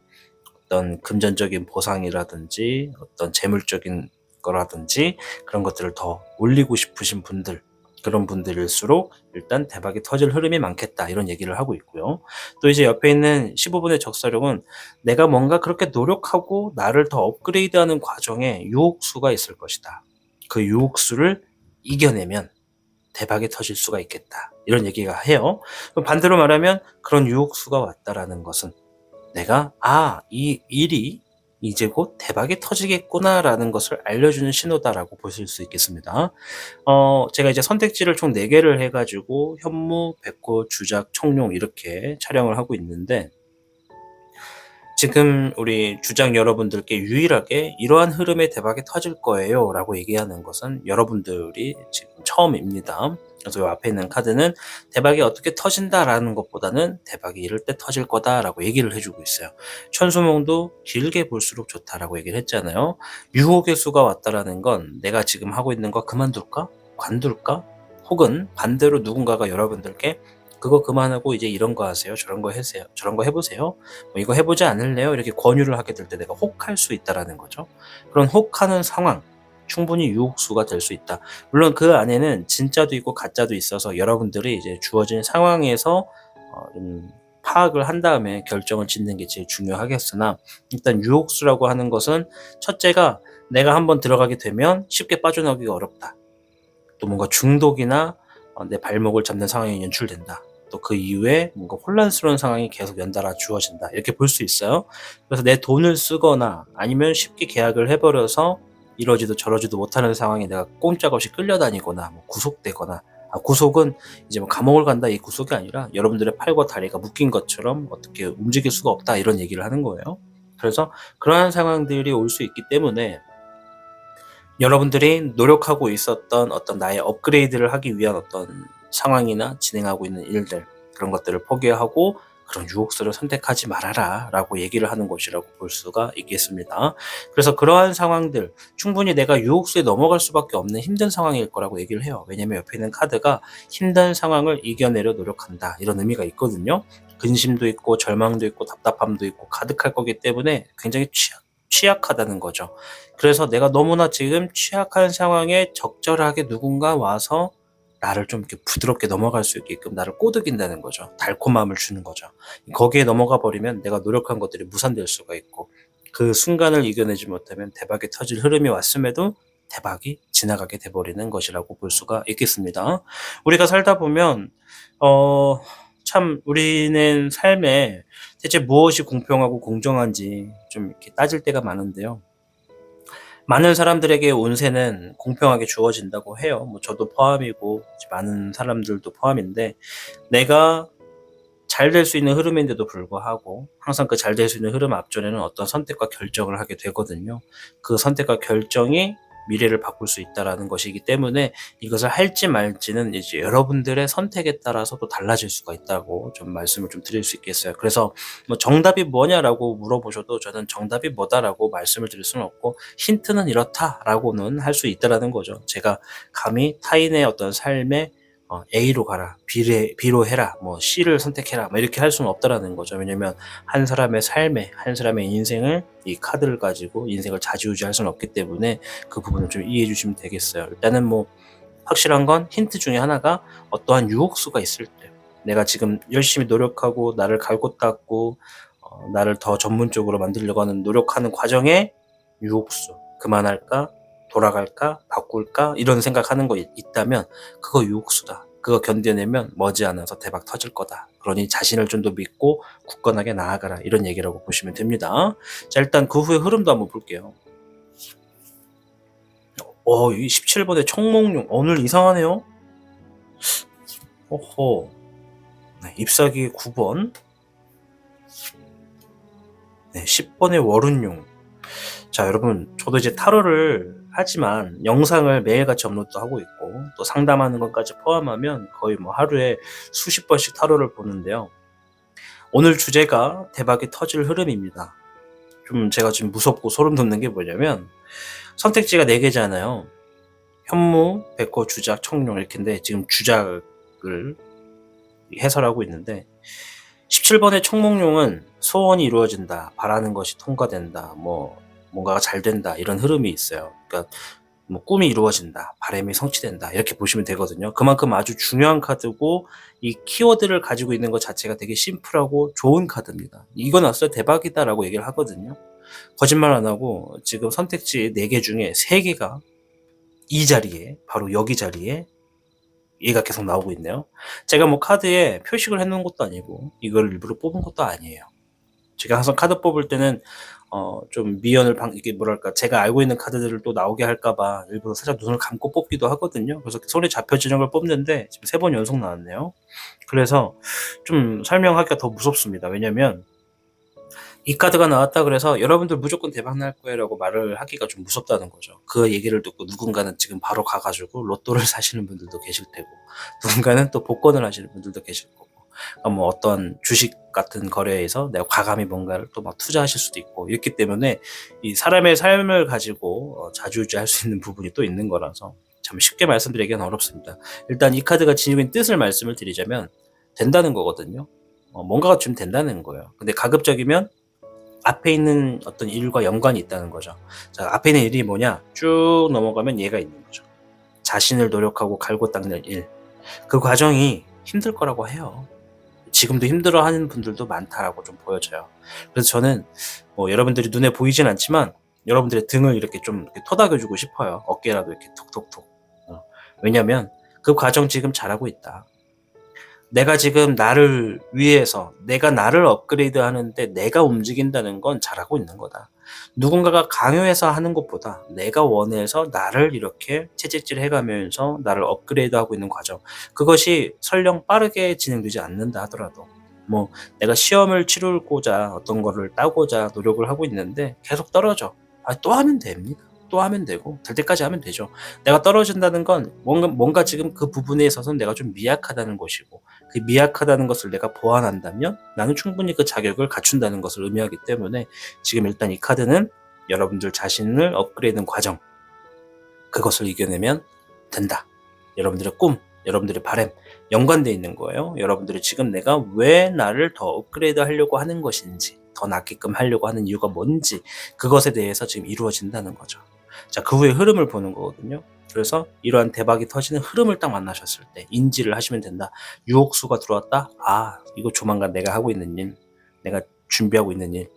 어떤 금전적인 보상이라든지 어떤 재물적인 거라든지 그런 것들을 더 올리고 싶으신 분들, 그런 분들일수록 일단 대박이 터질 흐름이 많겠다 이런 얘기를 하고 있고요. 또 이제 옆에 있는 15분의 적사령은 내가 뭔가 그렇게 노력하고 나를 더 업그레이드하는 과정에 유혹수가 있을 것이다. 그 유혹수를 이겨내면 대박이 터질 수가 있겠다. 이런 얘기가 해요. 반대로 말하면 그런 유혹수가 왔다라는 것은 내가 이 일이 이제 곧 대박이 터지겠구나라는 것을 알려주는 신호다라고 보실 수 있겠습니다. 제가 이제 선택지를 총 4개를 해가지고 현무, 백호, 주작, 청룡 이렇게 촬영을 하고 있는데 지금 우리 주장 여러분들께 유일하게 이러한 흐름의 대박이 터질 거예요 라고 얘기하는 것은 여러분들이 지금 처음입니다. 그래서 이 앞에 있는 카드는 대박이 어떻게 터진다라는 것보다는 대박이 이럴 때 터질 거다라고 얘기를 해주고 있어요. 천수몽도 길게 볼수록 좋다라고 얘기를 했잖아요. 유혹의 수가 왔다라는 건 내가 지금 하고 있는 거 그만둘까? 관둘까? 혹은 반대로 누군가가 여러분들께 그거 그만하고 이제 이런 거 하세요. 저런 거 하세요. 저런 거 해보세요. 뭐 이거 해보지 않을래요? 이렇게 권유를 하게 될 때 내가 혹할 수 있다라는 거죠. 그런 혹하는 상황, 충분히 유혹수가 될 수 있다. 물론 그 안에는 진짜도 있고 가짜도 있어서 여러분들이 이제 주어진 상황에서 좀 파악을 한 다음에 결정을 짓는 게 제일 중요하겠으나 일단 유혹수라고 하는 것은 첫째가 내가 한번 들어가게 되면 쉽게 빠져나오기가 어렵다. 또 뭔가 중독이나 내 발목을 잡는 상황이 연출된다. 또 그 이후에 뭔가 혼란스러운 상황이 계속 연달아 주어진다. 이렇게 볼 수 있어요. 그래서 내 돈을 쓰거나 아니면 쉽게 계약을 해버려서 이러지도 저러지도 못하는 상황에 내가 꼼짝없이 끌려다니거나 뭐 구속되거나 구속은 이제 뭐 감옥을 간다 이 구속이 아니라 여러분들의 팔과 다리가 묶인 것처럼 어떻게 움직일 수가 없다 이런 얘기를 하는 거예요. 그래서 그러한 상황들이 올 수 있기 때문에 여러분들이 노력하고 있었던 어떤 나의 업그레이드를 하기 위한 어떤 상황이나 진행하고 있는 일들 그런 것들을 포기하고 그런 유혹수를 선택하지 말아라 라고 얘기를 하는 것이라고 볼 수가 있겠습니다. 그래서 그러한 상황들, 충분히 내가 유혹수에 넘어갈 수밖에 없는 힘든 상황일 거라고 얘기를 해요. 왜냐면 옆에 있는 카드가 힘든 상황을 이겨내려 노력한다, 이런 의미가 있거든요. 근심도 있고 절망도 있고 답답함도 있고 가득할 거기 때문에 굉장히 취약하다는 거죠. 그래서 내가 너무나 지금 취약한 상황에 적절하게 누군가 와서 나를 좀 이렇게 부드럽게 넘어갈 수 있게끔 나를 꼬드긴다는 거죠. 달콤함을 주는 거죠. 거기에 넘어가 버리면 내가 노력한 것들이 무산될 수가 있고, 그 순간을 이겨내지 못하면 대박이 터질 흐름이 왔음에도 대박이 지나가게 돼버리는 것이라고 볼 수가 있겠습니다. 우리가 살다 보면 참 우리는 삶에 대체 무엇이 공평하고 공정한지 좀 이렇게 따질 때가 많은데요. 많은 사람들에게 운세는 공평하게 주어진다고 해요. 뭐 저도 포함이고 많은 사람들도 포함인데, 내가 잘 될 수 있는 흐름인데도 불구하고 항상 그 잘 될 수 있는 흐름 앞전에는 어떤 선택과 결정을 하게 되거든요. 그 선택과 결정이 미래를 바꿀 수 있다라는 것이기 때문에 이것을 할지 말지는 이제 여러분들의 선택에 따라서 또 달라질 수가 있다고 좀 말씀을 좀 드릴 수 있겠어요. 그래서 뭐 정답이 뭐냐라고 물어보셔도 저는 정답이 뭐다라고 말씀을 드릴 수는 없고, 힌트는 이렇다라고는 할 수 있다라는 거죠. 제가 감히 타인의 어떤 삶에 A로 가라, B로 해라, 뭐 C를 선택해라, 뭐 이렇게 할 수는 없다라는 거죠. 왜냐면 한 사람의 삶에, 한 사람의 인생을 이 카드를 가지고 인생을 좌지우지할 수는 없기 때문에 그 부분을 좀 이해해 주시면 되겠어요. 일단은 뭐 확실한 건 힌트 중에 하나가, 어떠한 유혹수가 있을 때, 내가 지금 열심히 노력하고 나를 갈고 닦고 나를 더 전문적으로 만들려고 하는 노력하는 과정에 유혹수, 그만할까? 돌아갈까? 바꿀까? 이런 생각하는 거 있다면 그거 유혹수다. 그거 견뎌내면 머지않아서 대박 터질 거다. 그러니 자신을 좀 더 믿고 굳건하게 나아가라, 이런 얘기라고 보시면 됩니다. 자, 일단 그 후의 흐름도 한번 볼게요. 이 17번의 청몽룡 오늘 이상하네요. 호호. 네, 잎사귀 9번. 네, 10번의 월운용. 자, 여러분, 저도 이제 타로를 하지만 영상을 매일같이 업로드도 하고 있고, 또 상담하는 것까지 포함하면 거의 뭐 하루에 수십 번씩 타로를 보는데요. 오늘 주제가 대박이 터질 흐름입니다. 좀 제가 지금 무섭고 소름 돋는 게 뭐냐면, 선택지가 4개잖아요. 현무, 백호, 주작, 청룡 이렇게인데 지금 주작을 해설하고 있는데, 17번의 청몽룡은 소원이 이루어진다, 바라는 것이 통과된다, 뭔가가 잘 된다, 이런 흐름이 있어요. 그러니까 뭐 꿈이 이루어진다, 바람이 성취된다, 이렇게 보시면 되거든요. 그만큼 아주 중요한 카드고, 이 키워드를 가지고 있는 것 자체가 되게 심플하고 좋은 카드입니다. 이거 나왔어요, 대박이다 라고 얘기를 하거든요. 거짓말 안 하고 지금 선택지 4개 중에 3개가 이 자리에, 바로 여기 자리에 얘가 계속 나오고 있네요. 제가 뭐 카드에 표식을 해놓은 것도 아니고 이걸 일부러 뽑은 것도 아니에요. 제가 항상 카드 뽑을 때는 좀 미연을 이게 뭐랄까, 제가 알고 있는 카드들을 또 나오게 할까봐 일부러 살짝 눈을 감고 뽑기도 하거든요. 그래서 손에 잡혀지는 걸 뽑는데 지금 3번 연속 나왔네요. 그래서 좀 설명하기가 더 무섭습니다. 왜냐면 이 카드가 나왔다 그래서 여러분들 무조건 대박 날 거예요 라고 말을 하기가 좀 무섭다는 거죠. 그 얘기를 듣고 누군가는 지금 바로 가가지고 로또를 사시는 분들도 계실 테고, 누군가는 또 복권을 하시는 분들도 계실 거고, 뭐 어떤 주식 같은 거래에서 내가 과감히 뭔가를 또 막 투자하실 수도 있고, 이렇기 때문에 이 사람의 삶을 가지고 좌지우지할 수 있는 부분이 또 있는 거라서 참 쉽게 말씀드리기는 어렵습니다. 일단 이 카드가 지니고 있는 뜻을 말씀을 드리자면 된다는 거거든요. 뭔가가 좀 된다는 거예요. 근데 가급적이면 앞에 있는 어떤 일과 연관이 있다는 거죠. 자, 앞에 있는 일이 뭐냐? 쭉 넘어가면 얘가 있는 거죠. 자신을 노력하고 갈고 닦는 일. 그 과정이 힘들 거라고 해요. 지금도 힘들어하는 분들도 많다라고 좀 보여져요. 그래서 저는 여러분들이 눈에 보이진 않지만 여러분들의 등을 이렇게 좀 이렇게 토닥여주고 싶어요. 어깨라도 이렇게 톡톡톡. 왜냐면 그 과정 지금 잘하고 있다. 내가 지금 나를 위해서, 내가 나를 업그레이드 하는데 내가 움직인다는 건 잘하고 있는 거다. 누군가가 강요해서 하는 것보다 내가 원해서 나를 이렇게 채찍질 해가면서 나를 업그레이드 하고 있는 과정, 그것이 설령 빠르게 진행되지 않는다 하더라도, 뭐 내가 시험을 치르고자 어떤 거를 따고자 노력을 하고 있는데 계속 떨어져. 또 하면 됩니다. 또 하면 되고 될 때까지 하면 되죠. 내가 떨어진다는 건 뭔가 지금 그 부분에 있어서는 내가 좀 미약하다는 것이고 그 미약하다는 것을 내가 보완한다면 나는 충분히 그 자격을 갖춘다는 것을 의미하기 때문에 지금 일단 이 카드는 여러분들 자신을 업그레이드하는 과정, 그것을 이겨내면 된다. 여러분들의 꿈, 여러분들의 바람 연관되어 있는 거예요. 여러분들이 지금 내가 왜 나를 더 업그레이드 하려고 하는 것인지, 더 낫게끔 하려고 하는 이유가 뭔지, 그것에 대해서 지금 이루어진다는 거죠. 자, 그 후에 흐름을 보는 거거든요. 그래서 이러한 대박이 터지는 흐름을 딱 만나셨을 때 인지를 하시면 된다. 유혹수가 들어왔다. 아, 이거 조만간 내가 하고 있는 일, 내가 준비하고 있는 일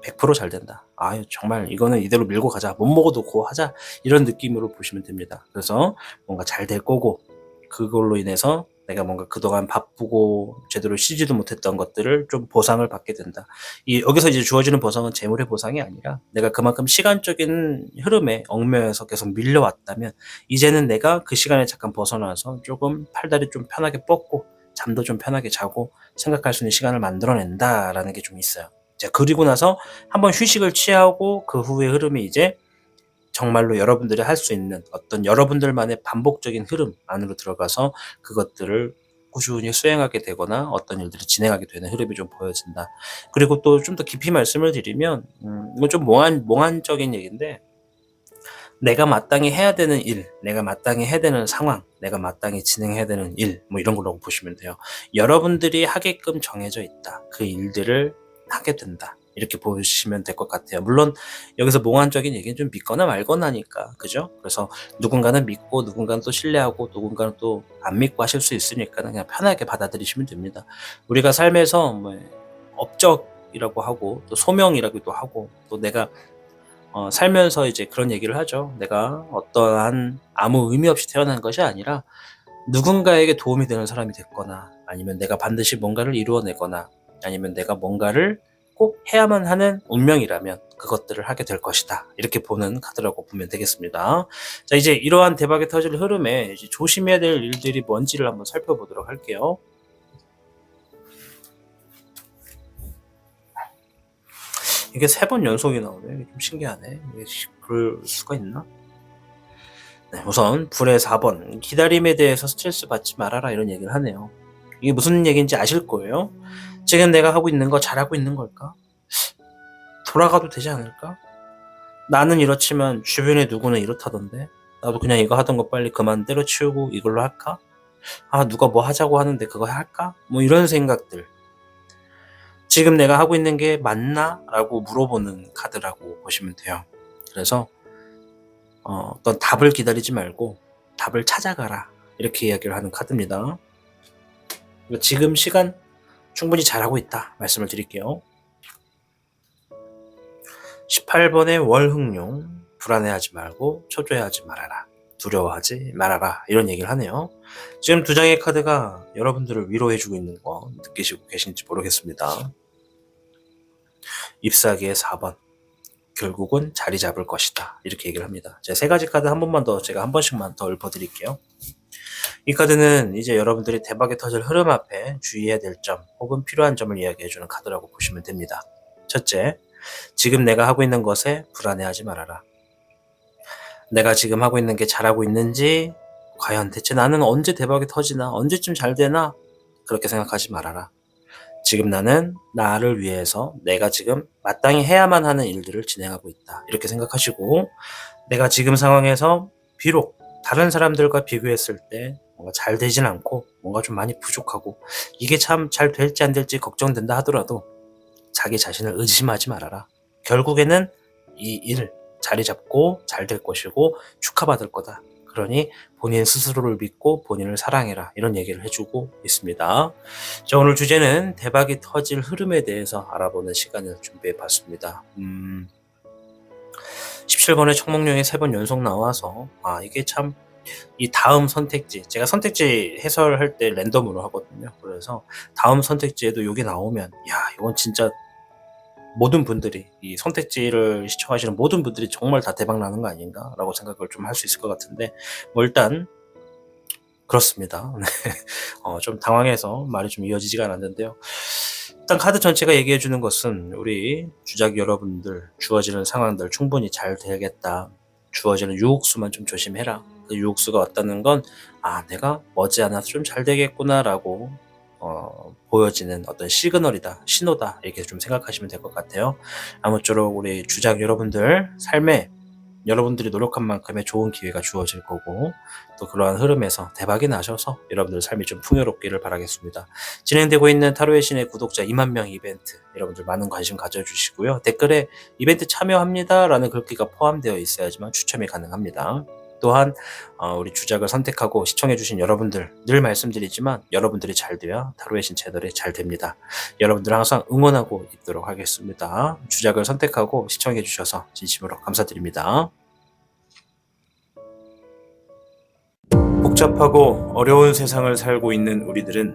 100%잘 된다. 아, 정말 이거는 이대로 밀고 가자. 못 먹어도 고 하자. 이런 느낌으로 보시면 됩니다. 그래서 뭔가 잘 될 거고 그걸로 인해서 내가 뭔가 그동안 바쁘고 제대로 쉬지도 못했던 것들을 좀 보상을 받게 된다. 여기서 이제 주어지는 보상은 재물의 보상이 아니라 내가 그만큼 시간적인 흐름에 얽매여서 계속 밀려왔다면 이제는 내가 그 시간에 잠깐 벗어나서 조금 팔다리 좀 편하게 뻗고 잠도 좀 편하게 자고 생각할 수 있는 시간을 만들어낸다라는 게 좀 있어요. 자, 그리고 나서 한번 휴식을 취하고 그 후의 흐름이 이제 정말로 여러분들이 할 수 있는 어떤 여러분들만의 반복적인 흐름 안으로 들어가서 그것들을 꾸준히 수행하게 되거나 어떤 일들이 진행하게 되는 흐름이 좀 보여진다. 그리고 또 좀 더 깊이 말씀을 드리면 이건 좀 몽환적인 얘기인데 내가 마땅히 해야 되는 일, 내가 마땅히 해야 되는 상황, 내가 마땅히 진행해야 되는 일, 뭐 이런 걸로 보시면 돼요. 여러분들이 하게끔 정해져 있다. 그 일들을 하게 된다. 이렇게 보시면 될 것 같아요. 물론 여기서 몽환적인 얘기는 좀 믿거나 말거나니까, 그죠? 그래서 누군가는 믿고 누군가는 또 신뢰하고 누군가는 또 안 믿고 하실 수 있으니까 그냥 편하게 받아들이시면 됩니다. 우리가 삶에서 뭐 업적이라고 하고 또 소명이라고도 하고 또 내가 살면서 이제 그런 얘기를 하죠. 내가 어떠한 아무 의미 없이 태어난 것이 아니라 누군가에게 도움이 되는 사람이 됐거나 아니면 내가 반드시 뭔가를 이루어내거나 아니면 내가 뭔가를 꼭 해야만 하는 운명이라면 그것들을 하게 될 것이다. 이렇게 보는 카드라고 보면 되겠습니다. 자, 이제 이러한 대박이 터질 흐름에 이제 조심해야 될 일들이 뭔지를 한번 살펴보도록 할게요. 이게 3번 연속이 나오네. 이게 좀 신기하네. 이게 그럴 수가 있나? 네, 우선 불의 4번 기다림에 대해서 스트레스 받지 말아라 이런 얘기를 하네요. 이게 무슨 얘기인지 아실 거예요. 지금 내가 하고 있는 거 잘하고 있는 걸까? 돌아가도 되지 않을까? 나는 이렇지만 주변에 누구는 이렇다던데 나도 그냥 이거 하던 거 빨리 그만 때려치우고 이걸로 할까? 아, 누가 뭐 하자고 하는데 그거 할까? 뭐 이런 생각들. 지금 내가 하고 있는 게 맞나? 라고 물어보는 카드라고 보시면 돼요. 그래서 어떤 답을 기다리지 말고 답을 찾아가라 이렇게 이야기를 하는 카드입니다. 지금 시간 충분히 잘하고 있다 말씀을 드릴게요. 18번의 월흥룡 불안해하지 말고 초조해하지 말아라, 두려워하지 말아라 이런 얘기를 하네요. 지금 두 장의 카드가 여러분들을 위로해주고 있는 거 느끼시고 계신지 모르겠습니다. 잎사귀의 4번 결국은 자리 잡을 것이다 이렇게 얘기를 합니다. 제가 3가지 카드 한 번만 더 제가 한 번씩만 더 읊어드릴게요. 이 카드는 이제 여러분들이 대박이 터질 흐름 앞에 주의해야 될 점 혹은 필요한 점을 이야기해주는 카드라고 보시면 됩니다. 첫째, 지금 내가 하고 있는 것에 불안해하지 말아라. 내가 지금 하고 있는 게 잘하고 있는지, 과연 대체 나는 언제 대박이 터지나, 언제쯤 잘 되나, 그렇게 생각하지 말아라. 지금 나는 나를 위해서 내가 지금 마땅히 해야만 하는 일들을 진행하고 있다. 이렇게 생각하시고 내가 지금 상황에서 비록 다른 사람들과 비교했을 때 뭔가 잘 되진 않고 뭔가 좀 많이 부족하고 이게 참 잘 될지 안 될지 걱정된다 하더라도 자기 자신을 의심하지 말아라. 결국에는 이 일 자리 잡고 잘 될 것이고 축하받을 거다. 그러니 본인 스스로를 믿고 본인을 사랑해라 이런 얘기를 해주고 있습니다. 자, 오늘 주제는 대박이 터질 흐름에 대해서 알아보는 시간을 준비해 봤습니다. 17번의 청목령이 3번 연속 나와서 이게 참 이 다음 선택지, 제가 선택지 해설할 때 랜덤으로 하거든요. 그래서 다음 선택지에도 이게 나오면 이건 진짜 모든 분들이 이 선택지를 시청하시는 모든 분들이 정말 다 대박 나는 거 아닌가 라고 생각을 좀 할 수 있을 것 같은데 뭐 일단 그렇습니다. 좀 당황해서 말이 좀 이어지지가 않았는데요. 일단 카드 전체가 얘기해 주는 것은 우리 주작 여러분들 주어지는 상황들 충분히 잘 되겠다, 주어지는 유혹수만 좀 조심해라. 그 유혹수가 왔다는 건 내가 머지않아서 좀 잘 되겠구나라고 보여지는 어떤 시그널이다, 신호다, 이렇게 좀 생각하시면 될 것 같아요. 아무쪼록 우리 주작 여러분들 삶에 여러분들이 노력한 만큼의 좋은 기회가 주어질 거고, 또 그러한 흐름에서 대박이 나셔서 여러분들 삶이 좀 풍요롭기를 바라겠습니다. 진행되고 있는 타로의 신의 구독자 2만 명 이벤트, 여러분들 많은 관심 가져주시고요. 댓글에 이벤트 참여합니다 라는 글귀가 포함되어 있어야지만 추첨이 가능합니다. 또한 우리 주작을 선택하고 시청해주신 여러분들, 늘 말씀드리지만 여러분들이 잘 돼야 타로의 신 채널이 잘 됩니다. 여러분들 항상 응원하고 있도록 하겠습니다. 주작을 선택하고 시청해주셔서 진심으로 감사드립니다. 복잡하고 어려운 세상을 살고 있는 우리들은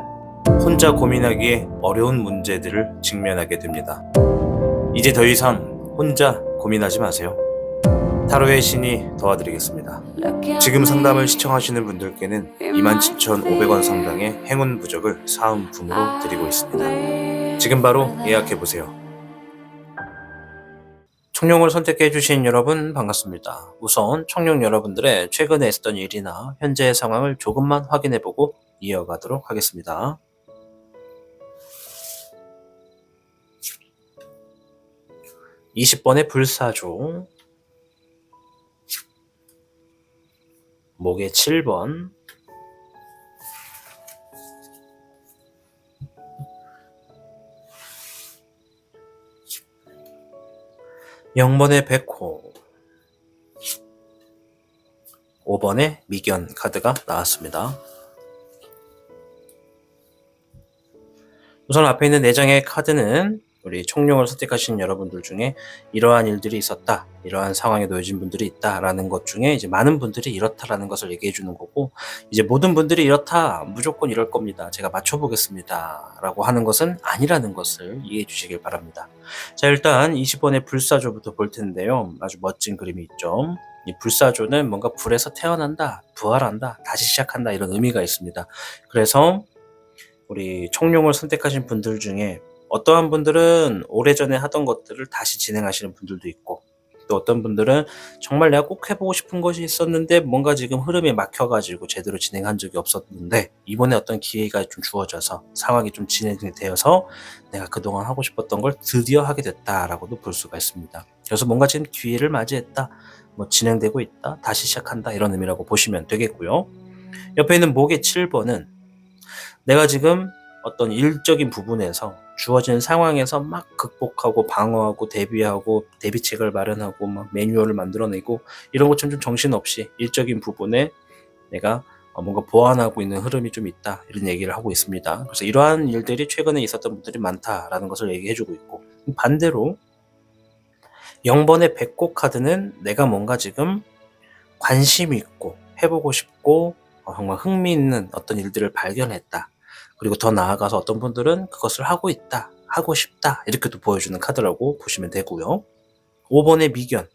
혼자 고민하기에 어려운 문제들을 직면하게 됩니다. 이제 더 이상 혼자 고민하지 마세요. 타로의 신이 도와드리겠습니다. 지금 상담을 시청하시는 분들께는 27,500원 상당의 행운 부적을 사은품으로 드리고 있습니다. 지금 바로 예약해보세요. 청룡을 선택해주신 여러분 반갑습니다. 우선 청룡 여러분들의 최근에 있었던 일이나 현재의 상황을 조금만 확인해보고 이어가도록 하겠습니다. (20번의) 불사조, 목의 (7번), (0번의) 백호, (5번의) 미견 카드가 나왔습니다. 우선 앞에 있는 4장의 카드는 우리 청룡을 선택하신 여러분들 중에 이러한 일들이 있었다, 이러한 상황에 놓여진 분들이 있다라는 것 중에 이제 많은 분들이 이렇다라는 것을 얘기해 주는 거고, 이제 모든 분들이 이렇다, 무조건 이럴 겁니다, 제가 맞춰보겠습니다 라고 하는 것은 아니라는 것을 이해해 주시길 바랍니다. 자, 일단 20번의 불사조부터 볼 텐데요. 아주 멋진 그림이 있죠. 이 불사조는 뭔가 불에서 태어난다, 부활한다, 다시 시작한다, 이런 의미가 있습니다. 그래서 우리 청룡을 선택하신 분들 중에 어떠한 분들은 오래전에 하던 것들을 다시 진행하시는 분들도 있고, 또 어떤 분들은 정말 내가 꼭 해보고 싶은 것이 있었는데 뭔가 지금 흐름이 막혀가지고 제대로 진행한 적이 없었는데 이번에 어떤 기회가 좀 주어져서 상황이 좀 진행이 되어서 내가 그동안 하고 싶었던 걸 드디어 하게 됐다라고도 볼 수가 있습니다. 그래서 뭔가 지금 기회를 맞이했다, 진행되고 있다, 다시 시작한다, 이런 의미라고 보시면 되겠고요. 옆에 있는 목의 7번은 내가 지금 어떤 일적인 부분에서 주어진 상황에서 막 극복하고 방어하고 대비하고 대비책을 마련하고 막 매뉴얼을 만들어내고 이런 것처럼 좀 정신없이 일적인 부분에 내가 뭔가 보완하고 있는 흐름이 좀 있다, 이런 얘기를 하고 있습니다. 그래서 이러한 일들이 최근에 있었던 분들이 많다라는 것을 얘기해주고 있고, 반대로 0번의 백호 카드는 내가 뭔가 지금 관심 있고 해보고 싶고 정말 흥미있는 어떤 일들을 발견했다, 그리고 더 나아가서 어떤 분들은 그것을 하고 있다, 하고 싶다, 이렇게도 보여주는 카드라고 보시면 되고요. 5번의 미견,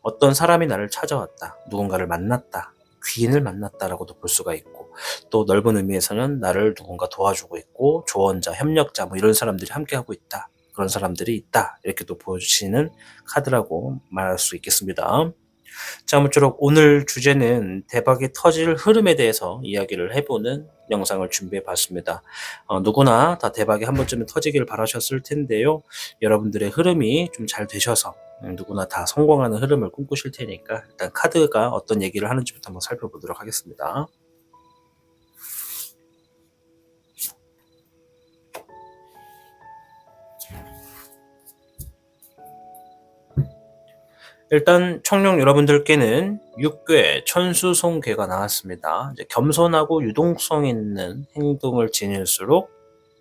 어떤 사람이 나를 찾아왔다, 누군가를 만났다, 귀인을 만났다라고도 볼 수가 있고, 또 넓은 의미에서는 나를 누군가 도와주고 있고 조언자, 협력자, 이런 사람들이 함께하고 있다, 그런 사람들이 있다, 이렇게도 보여주시는 카드라고 말할 수 있겠습니다. 자, 아무쪼록 오늘 주제는 대박이 터질 흐름에 대해서 이야기를 해보는 영상을 준비해 봤습니다. 누구나 다 대박이 한 번쯤은 터지길 바라셨을 텐데요. 여러분들의 흐름이 좀 잘 되셔서 누구나 다 성공하는 흐름을 꿈꾸실 테니까 일단 카드가 어떤 얘기를 하는지부터 한번 살펴보도록 하겠습니다. 일단 청룡 여러분들께는 6궤 천수송궤가 나왔습니다. 이제 겸손하고 유동성 있는 행동을 지닐수록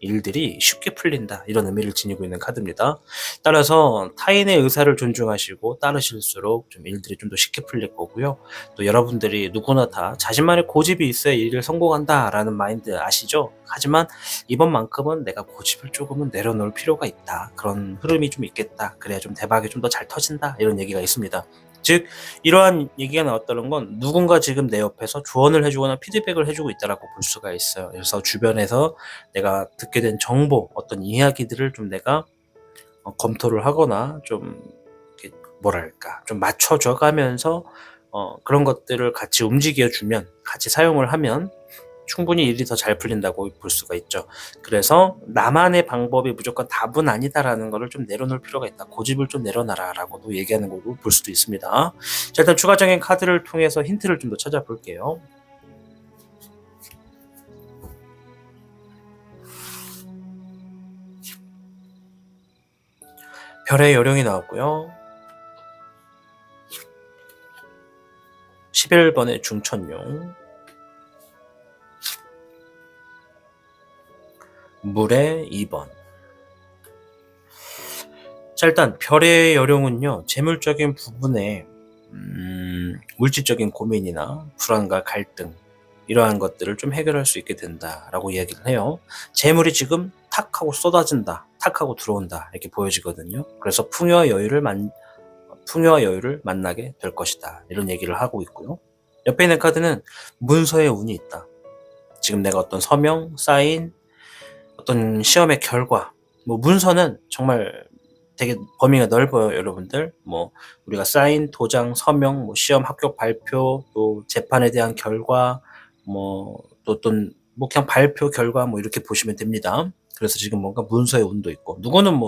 일들이 쉽게 풀린다, 이런 의미를 지니고 있는 카드입니다. 따라서 타인의 의사를 존중하시고 따르실수록 좀 일들이 좀 더 쉽게 풀릴 거고요. 또 여러분들이 누구나 다 자신만의 고집이 있어야 일을 성공한다 라는 마인드 아시죠? 하지만 이번만큼은 내가 고집을 조금은 내려놓을 필요가 있다, 그런 흐름이 좀 있겠다, 그래야 좀 대박이 좀 더 잘 터진다, 이런 얘기가 있습니다. 즉 이러한 얘기가 나왔다는 건 누군가 지금 내 옆에서 조언을 해주거나 피드백을 해주고 있다라고 볼 수가 있어요. 그래서 주변에서 내가 듣게 된 정보, 어떤 이야기들을 좀 내가 검토를 하거나 좀 이렇게 좀 맞춰줘 가면서 그런 것들을 같이 움직여주면, 같이 사용을 하면 충분히 일이 더 잘 풀린다고 볼 수가 있죠. 그래서 나만의 방법이 무조건 답은 아니다라는 거를 좀 내려놓을 필요가 있다. 고집을 좀 내려놔라라고도 얘기하는 걸로 볼 수도 있습니다. 자, 일단 추가적인 카드를 통해서 힌트를 좀 더 찾아볼게요. 별의 요령이 나왔고요. 11번의 중천용, 물의 2번. 자, 일단 별의 요령은요, 재물적인 부분에 물질적인 고민이나 불안과 갈등, 이러한 것들을 좀 해결할 수 있게 된다라고 이야기를 해요. 재물이 지금 탁 하고 쏟아진다, 탁 하고 들어온다, 이렇게 보여지거든요. 그래서 풍요와 여유를 만나게 될 것이다, 이런 얘기를 하고 있고요. 옆에 있는 카드는 문서의 운이 있다. 지금 내가 어떤 서명, 사인, 어떤 시험의 결과, 문서는 정말 되게 범위가 넓어요, 여러분들. 우리가 사인, 도장, 서명, 시험 합격 발표, 또 재판에 대한 결과, 또 어떤 그냥 발표 결과 이렇게 보시면 됩니다. 그래서 지금 뭔가 문서의 운도 있고, 누구는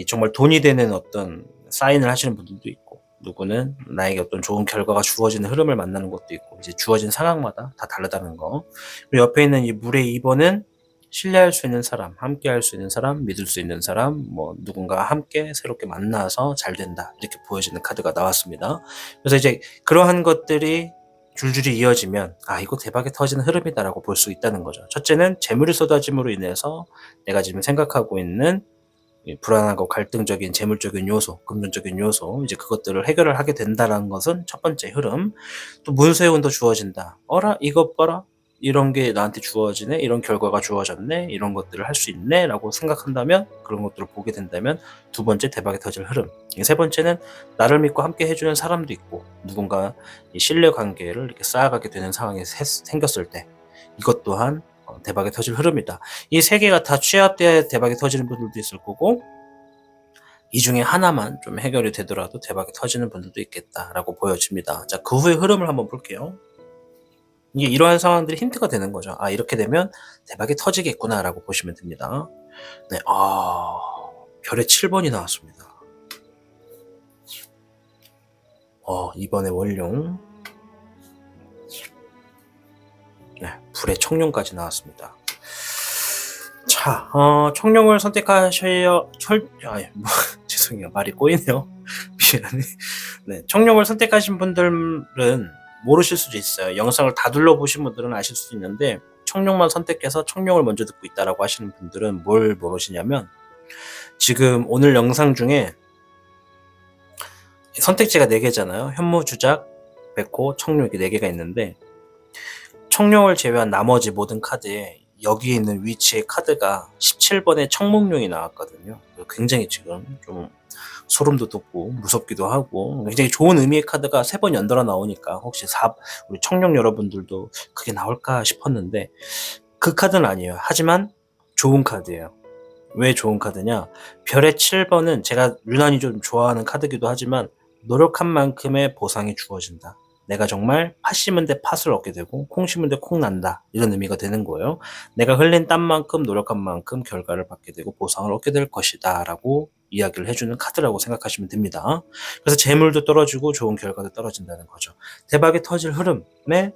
정말 돈이 되는 어떤 사인을 하시는 분들도 있고, 누구는 나에게 어떤 좋은 결과가 주어지는 흐름을 만나는 것도 있고, 이제 주어진 상황마다 다 다르다는 거. 그리고 옆에 있는 이 물의 2번은 신뢰할 수 있는 사람, 함께 할 수 있는 사람, 믿을 수 있는 사람, 누군가 함께 새롭게 만나서 잘 된다, 이렇게 보여지는 카드가 나왔습니다. 그래서 이제 그러한 것들이 줄줄이 이어지면 이거 대박이 터지는 흐름이다라고 볼 수 있다는 거죠. 첫째는 재물이 쏟아짐으로 인해서 내가 지금 생각하고 있는 불안하고 갈등적인 재물적인 요소, 금전적인 요소, 이제 그것들을 해결을 하게 된다는 것은 첫 번째 흐름. 또 문서의 운도 주어진다. 어라, 이것 봐라, 이런 게 나한테 주어지네, 이런 결과가 주어졌네, 이런 것들을 할 수 있네 라고 생각한다면, 그런 것들을 보게 된다면 두 번째 대박이 터질 흐름. 세 번째는 나를 믿고 함께 해주는 사람도 있고, 누군가 신뢰관계를 이렇게 쌓아가게 되는 상황이 생겼을 때 이것 또한 대박이 터질 흐름이다. 이 세 개가 다 취합돼야 대박이 터지는 분들도 있을 거고, 이 중에 하나만 좀 해결이 되더라도 대박이 터지는 분들도 있겠다라고 보여집니다. 자, 그 후의 흐름을 한번 볼게요. 이게 이러한 상황들이 힌트가 되는 거죠. 이렇게 되면 대박이 터지겠구나라고 보시면 됩니다. 네, 별의 7번이 나왔습니다. 이번에 원룡, 네, 불의 청룡까지 나왔습니다. 자, 청룡을 선택하셔야, 죄송해요. 말이 꼬이네요. 미안해. 네, 청룡을 선택하신 분들은 모르실 수도 있어요. 영상을 다 둘러보신 분들은 아실 수도 있는데, 청룡만 선택해서 청룡을 먼저 듣고 있다라고 하시는 분들은 뭘 모르시냐면, 지금 오늘 영상 중에 선택지가 4개잖아요. 현무, 주작, 백호, 청룡, 이렇게 4개가 있는데, 청룡을 제외한 나머지 모든 카드에 여기 있는 위치의 카드가 17번의 청목룡이 나왔거든요. 굉장히 지금 좀 소름도 돋고 무섭기도 하고 굉장히 좋은 의미의 카드가 3번 연달아 나오니까 혹시 우리 청룡 여러분들도 그게 나올까 싶었는데, 그 카드는 아니에요. 하지만 좋은 카드예요. 왜 좋은 카드냐? 별의 7번은 제가 유난히 좀 좋아하는 카드기도 하지만, 노력한 만큼의 보상이 주어진다. 내가 정말 팥 심은 데 팥을 얻게 되고 콩 심은 데 콩 난다, 이런 의미가 되는 거예요. 내가 흘린 땀만큼 노력한 만큼 결과를 받게 되고 보상을 얻게 될 것이다 라고 이야기를 해주는 카드라고 생각하시면 됩니다. 그래서 재물도 떨어지고 좋은 결과도 떨어진다는 거죠. 대박이 터질 흐름에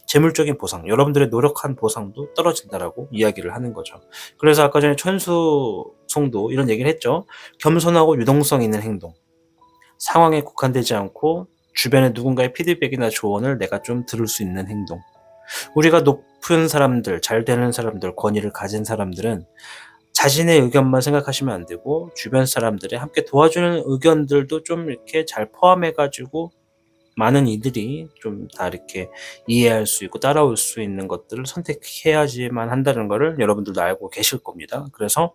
재물적인 보상, 여러분들의 노력한 보상도 떨어진다라고 이야기를 하는 거죠. 그래서 아까 전에 천수송도 이런 얘기를 했죠. 겸손하고 유동성 있는 행동, 상황에 국한되지 않고 주변에 누군가의 피드백이나 조언을 내가 좀 들을 수 있는 행동. 우리가 높은 사람들, 잘 되는 사람들, 권위를 가진 사람들은 자신의 의견만 생각하시면 안 되고, 주변 사람들의 함께 도와주는 의견들도 좀 이렇게 잘 포함해가지고 많은 이들이 좀 다 이렇게 이해할 수 있고 따라올 수 있는 것들을 선택해야지만 한다는 거를 여러분들도 알고 계실 겁니다. 그래서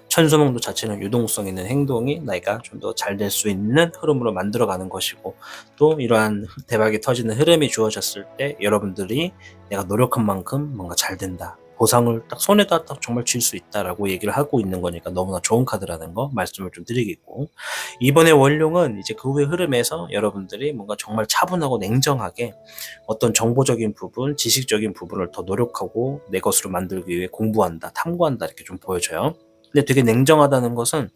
천수몽도 자체는 유동성 있는 행동이 내가 좀 더 잘 될 수 있는 흐름으로 만들어가는 것이고, 또 이러한 대박이 터지는 흐름이 주어졌을 때 여러분들이 내가 노력한 만큼 뭔가 잘 된다, 보상을 딱 손에다 딱 정말 쥘 수 있다라고 얘기를 하고 있는 거니까 너무나 좋은 카드라는 거 말씀을 좀 드리겠고, 이번에 원룡은 이제 그 후의 흐름에서 여러분들이 뭔가 정말 차분하고 냉정하게 어떤 정보적인 부분, 지식적인 부분을 더 노력하고 내 것으로 만들기 위해 공부한다, 탐구한다 이렇게 좀 보여져요. 근데 되게 냉정하다는 것은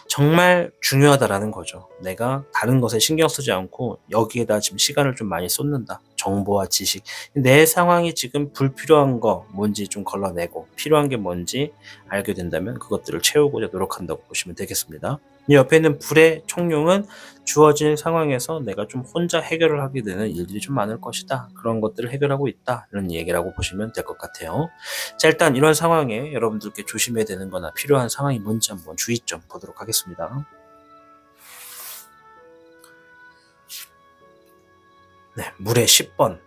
정말 중요하다라는 거죠. 내가 다른 것에 신경 쓰지 않고 여기에다 지금 시간을 좀 많이 쏟는다. 정보와 지식. 내 상황이 지금 불필요한 거 뭔지 좀 걸러내고 필요한 게 뭔지 알게 된다면 그것들을 채우고자 노력한다고 보시면 되겠습니다. 이 옆에 있는 불의 청룡은 주어진 상황에서 내가 좀 혼자 해결을 하게 되는 일들이 좀 많을 것이다. 그런 것들을 해결하고 있다. 이런 얘기라고 보시면 될 것 같아요. 자, 일단 이런 상황에 여러분들께 조심해야 되는 거나 필요한 상황이 뭔지 한번 주의점 보도록 하겠습니다. 네, 물의 10번.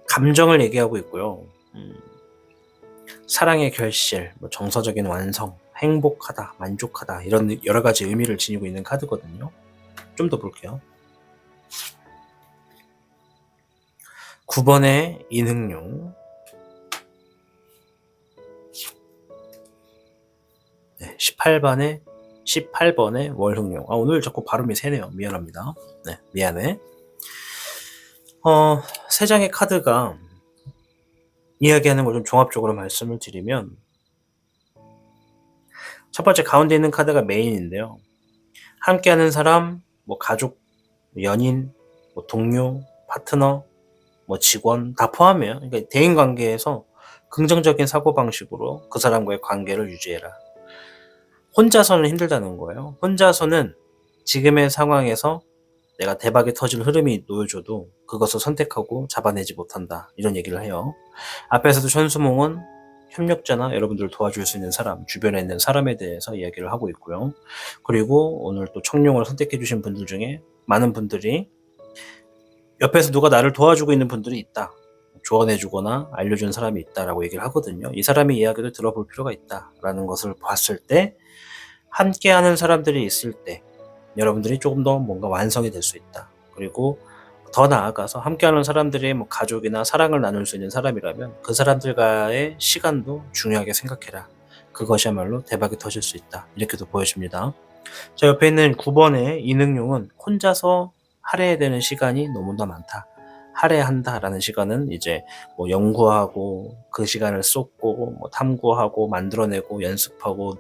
감정을 얘기하고 있고요. 사랑의 결실, 정서적인 완성, 행복하다, 만족하다 이런 여러 가지 의미를 지니고 있는 카드거든요. 좀 더 볼게요. 9번의 인흥룡, 네, 18번의 월흥룡. 오늘 자꾸 발음이 새네요. 미안합니다. 네, 미안해. 세 장의 카드가 이야기하는 걸 좀 종합적으로 말씀을 드리면, 첫 번째 가운데 있는 카드가 메인인데요. 함께하는 사람, 가족, 연인, 동료, 파트너, 직원 다 포함해요. 그러니까 대인 관계에서 긍정적인 사고방식으로 그 사람과의 관계를 유지해라. 혼자서는 힘들다는 거예요. 혼자서는 지금의 상황에서 내가 대박이 터질 흐름이 놓여줘도 그것을 선택하고 잡아내지 못한다. 이런 얘기를 해요. 앞에서도 현수몽은 협력자나 여러분들을 도와줄 수 있는 사람, 주변에 있는 사람에 대해서 이야기를 하고 있고요. 그리고 오늘 또 청룡을 선택해 주신 분들 중에 많은 분들이 옆에서 누가 나를 도와주고 있는 분들이 있다. 조언해주거나 알려준 사람이 있다라고 얘기를 하거든요. 이 사람의 이야기를 들어볼 필요가 있다라는 것을 봤을 때, 함께하는 사람들이 있을 때 여러분들이 조금 더 뭔가 완성이 될 수 있다. 그리고 더 나아가서 함께하는 사람들이 가족이나 사랑을 나눌 수 있는 사람이라면 그 사람들과의 시간도 중요하게 생각해라. 그것이야말로 대박이 터질 수 있다. 이렇게도 보여집니다. 자, 옆에 있는 9번의 이능용은 혼자서 할애해야 되는 시간이 너무나 많다. 할애한다라는 시간은 이제 연구하고 그 시간을 쏟고 탐구하고 만들어내고 연습하고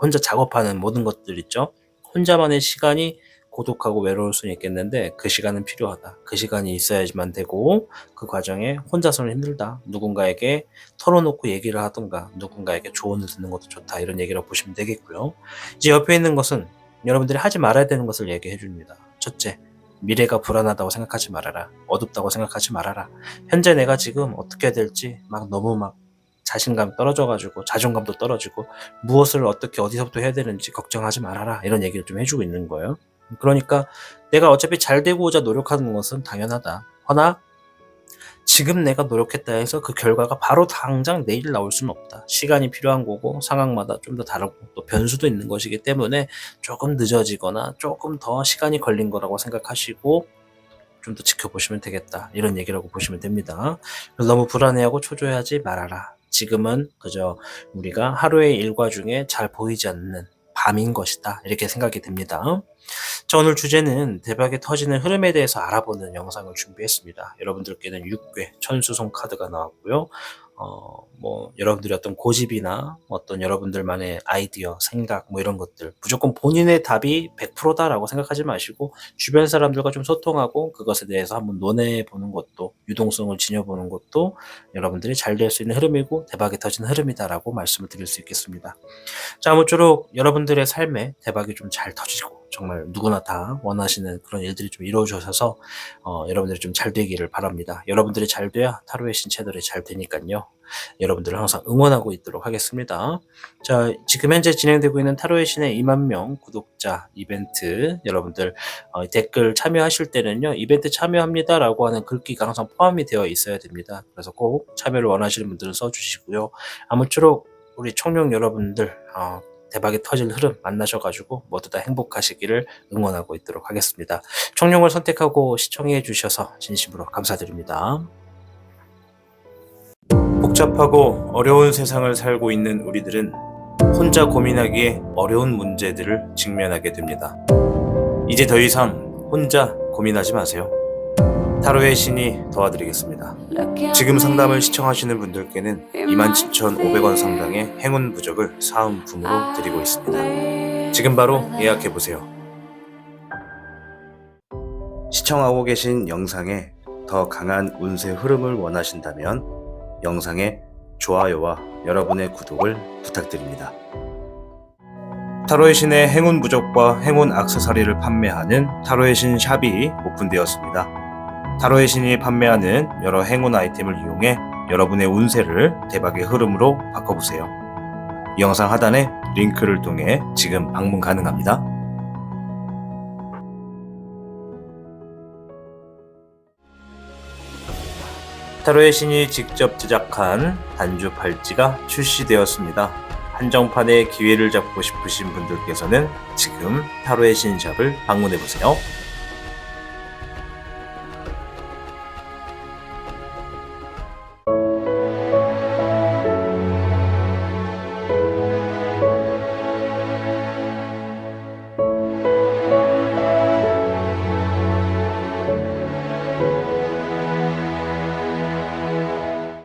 혼자 작업하는 모든 것들 있죠. 혼자만의 시간이 고독하고 외로울 수는 있겠는데 그 시간은 필요하다. 그 시간이 있어야지만 되고 그 과정에 혼자서는 힘들다. 누군가에게 털어놓고 얘기를 하던가 누군가에게 조언을 듣는 것도 좋다. 이런 얘기라고 보시면 되겠고요. 이제 옆에 있는 것은 여러분들이 하지 말아야 되는 것을 얘기해 줍니다. 첫째, 미래가 불안하다고 생각하지 말아라. 어둡다고 생각하지 말아라. 현재 내가 지금 어떻게 해야 될지 너무 자신감 떨어져가지고 자존감도 떨어지고 무엇을 어떻게 어디서부터 해야 되는지 걱정하지 말아라. 이런 얘기를 좀 해주고 있는 거예요. 그러니까 내가 어차피 잘 되고자 노력하는 것은 당연하다. 허나 지금 내가 노력했다 해서 그 결과가 바로 당장 내일 나올 수는 없다. 시간이 필요한 거고 상황마다 좀 더 다르고 또 변수도 있는 것이기 때문에 조금 늦어지거나 조금 더 시간이 걸린 거라고 생각하시고 좀 더 지켜보시면 되겠다. 이런 얘기라고 보시면 됩니다. 너무 불안해하고 초조해하지 말아라. 지금은 그저 우리가 하루의 일과 중에 잘 보이지 않는 밤인 것이다. 이렇게 생각이 됩니다. 자, 오늘 주제는 대박이 터지는 흐름에 대해서 알아보는 영상을 준비했습니다. 여러분들께는 6괴 천수송 카드가 나왔고요. 여러분들의 어떤 고집이나 어떤 여러분들만의 아이디어, 생각 이런 것들 무조건 본인의 답이 100%다라고 생각하지 마시고 주변 사람들과 좀 소통하고 그것에 대해서 한번 논해보는 것도, 유동성을 지녀보는 것도 여러분들이 잘 될 수 있는 흐름이고 대박이 터지는 흐름이다라고 말씀을 드릴 수 있겠습니다. 자, 아무쪼록 여러분들의 삶에 대박이 좀 잘 터지고 정말 누구나 다 원하시는 그런 일들이 좀 이루어져서 여러분들이 좀 잘 되기를 바랍니다. 여러분들이 잘 돼야 타로의 신 채널이 잘 되니까요. 여러분들을 항상 응원하고 있도록 하겠습니다. 자, 지금 현재 진행되고 있는 타로의 신의 2만 명 구독자 이벤트, 여러분들 댓글 참여하실 때는요, 이벤트 참여합니다라고 하는 글귀가 항상 포함이 되어 있어야 됩니다. 그래서 꼭 참여를 원하시는 분들은 써주시고요. 아무쪼록 우리 청룡 여러분들 대박이 터질 흐름 만나셔가지고 모두 다 행복하시기를 응원하고 있도록 하겠습니다. 청룡을 선택하고 시청해 주셔서 진심으로 감사드립니다. 복잡하고 어려운 세상을 살고 있는 우리들은 혼자 고민하기에 어려운 문제들을 직면하게 됩니다. 이제 더 이상 혼자 고민하지 마세요. 타로의 신이 도와드리겠습니다. 지금 상담을 시청하시는 분들께는 27,500원 상당의 행운 부적을 사은품으로 드리고 있습니다. 지금 바로 예약해보세요. 시청하고 계신 영상에 더 강한 운세 흐름을 원하신다면 영상에 좋아요와 여러분의 구독을 부탁드립니다. 타로의 신의 행운 부적과 행운 액세서리를 판매하는 타로의 신 샵이 오픈되었습니다. 타로의 신이 판매하는 여러 행운 아이템을 이용해 여러분의 운세를 대박의 흐름으로 바꿔보세요. 이 영상 하단에 링크를 통해 지금 방문 가능합니다. 타로의 신이 직접 제작한 단주 팔찌가 출시되었습니다. 한정판의 기회를 잡고 싶으신 분들께서는 지금 타로의 신샵을 방문해보세요.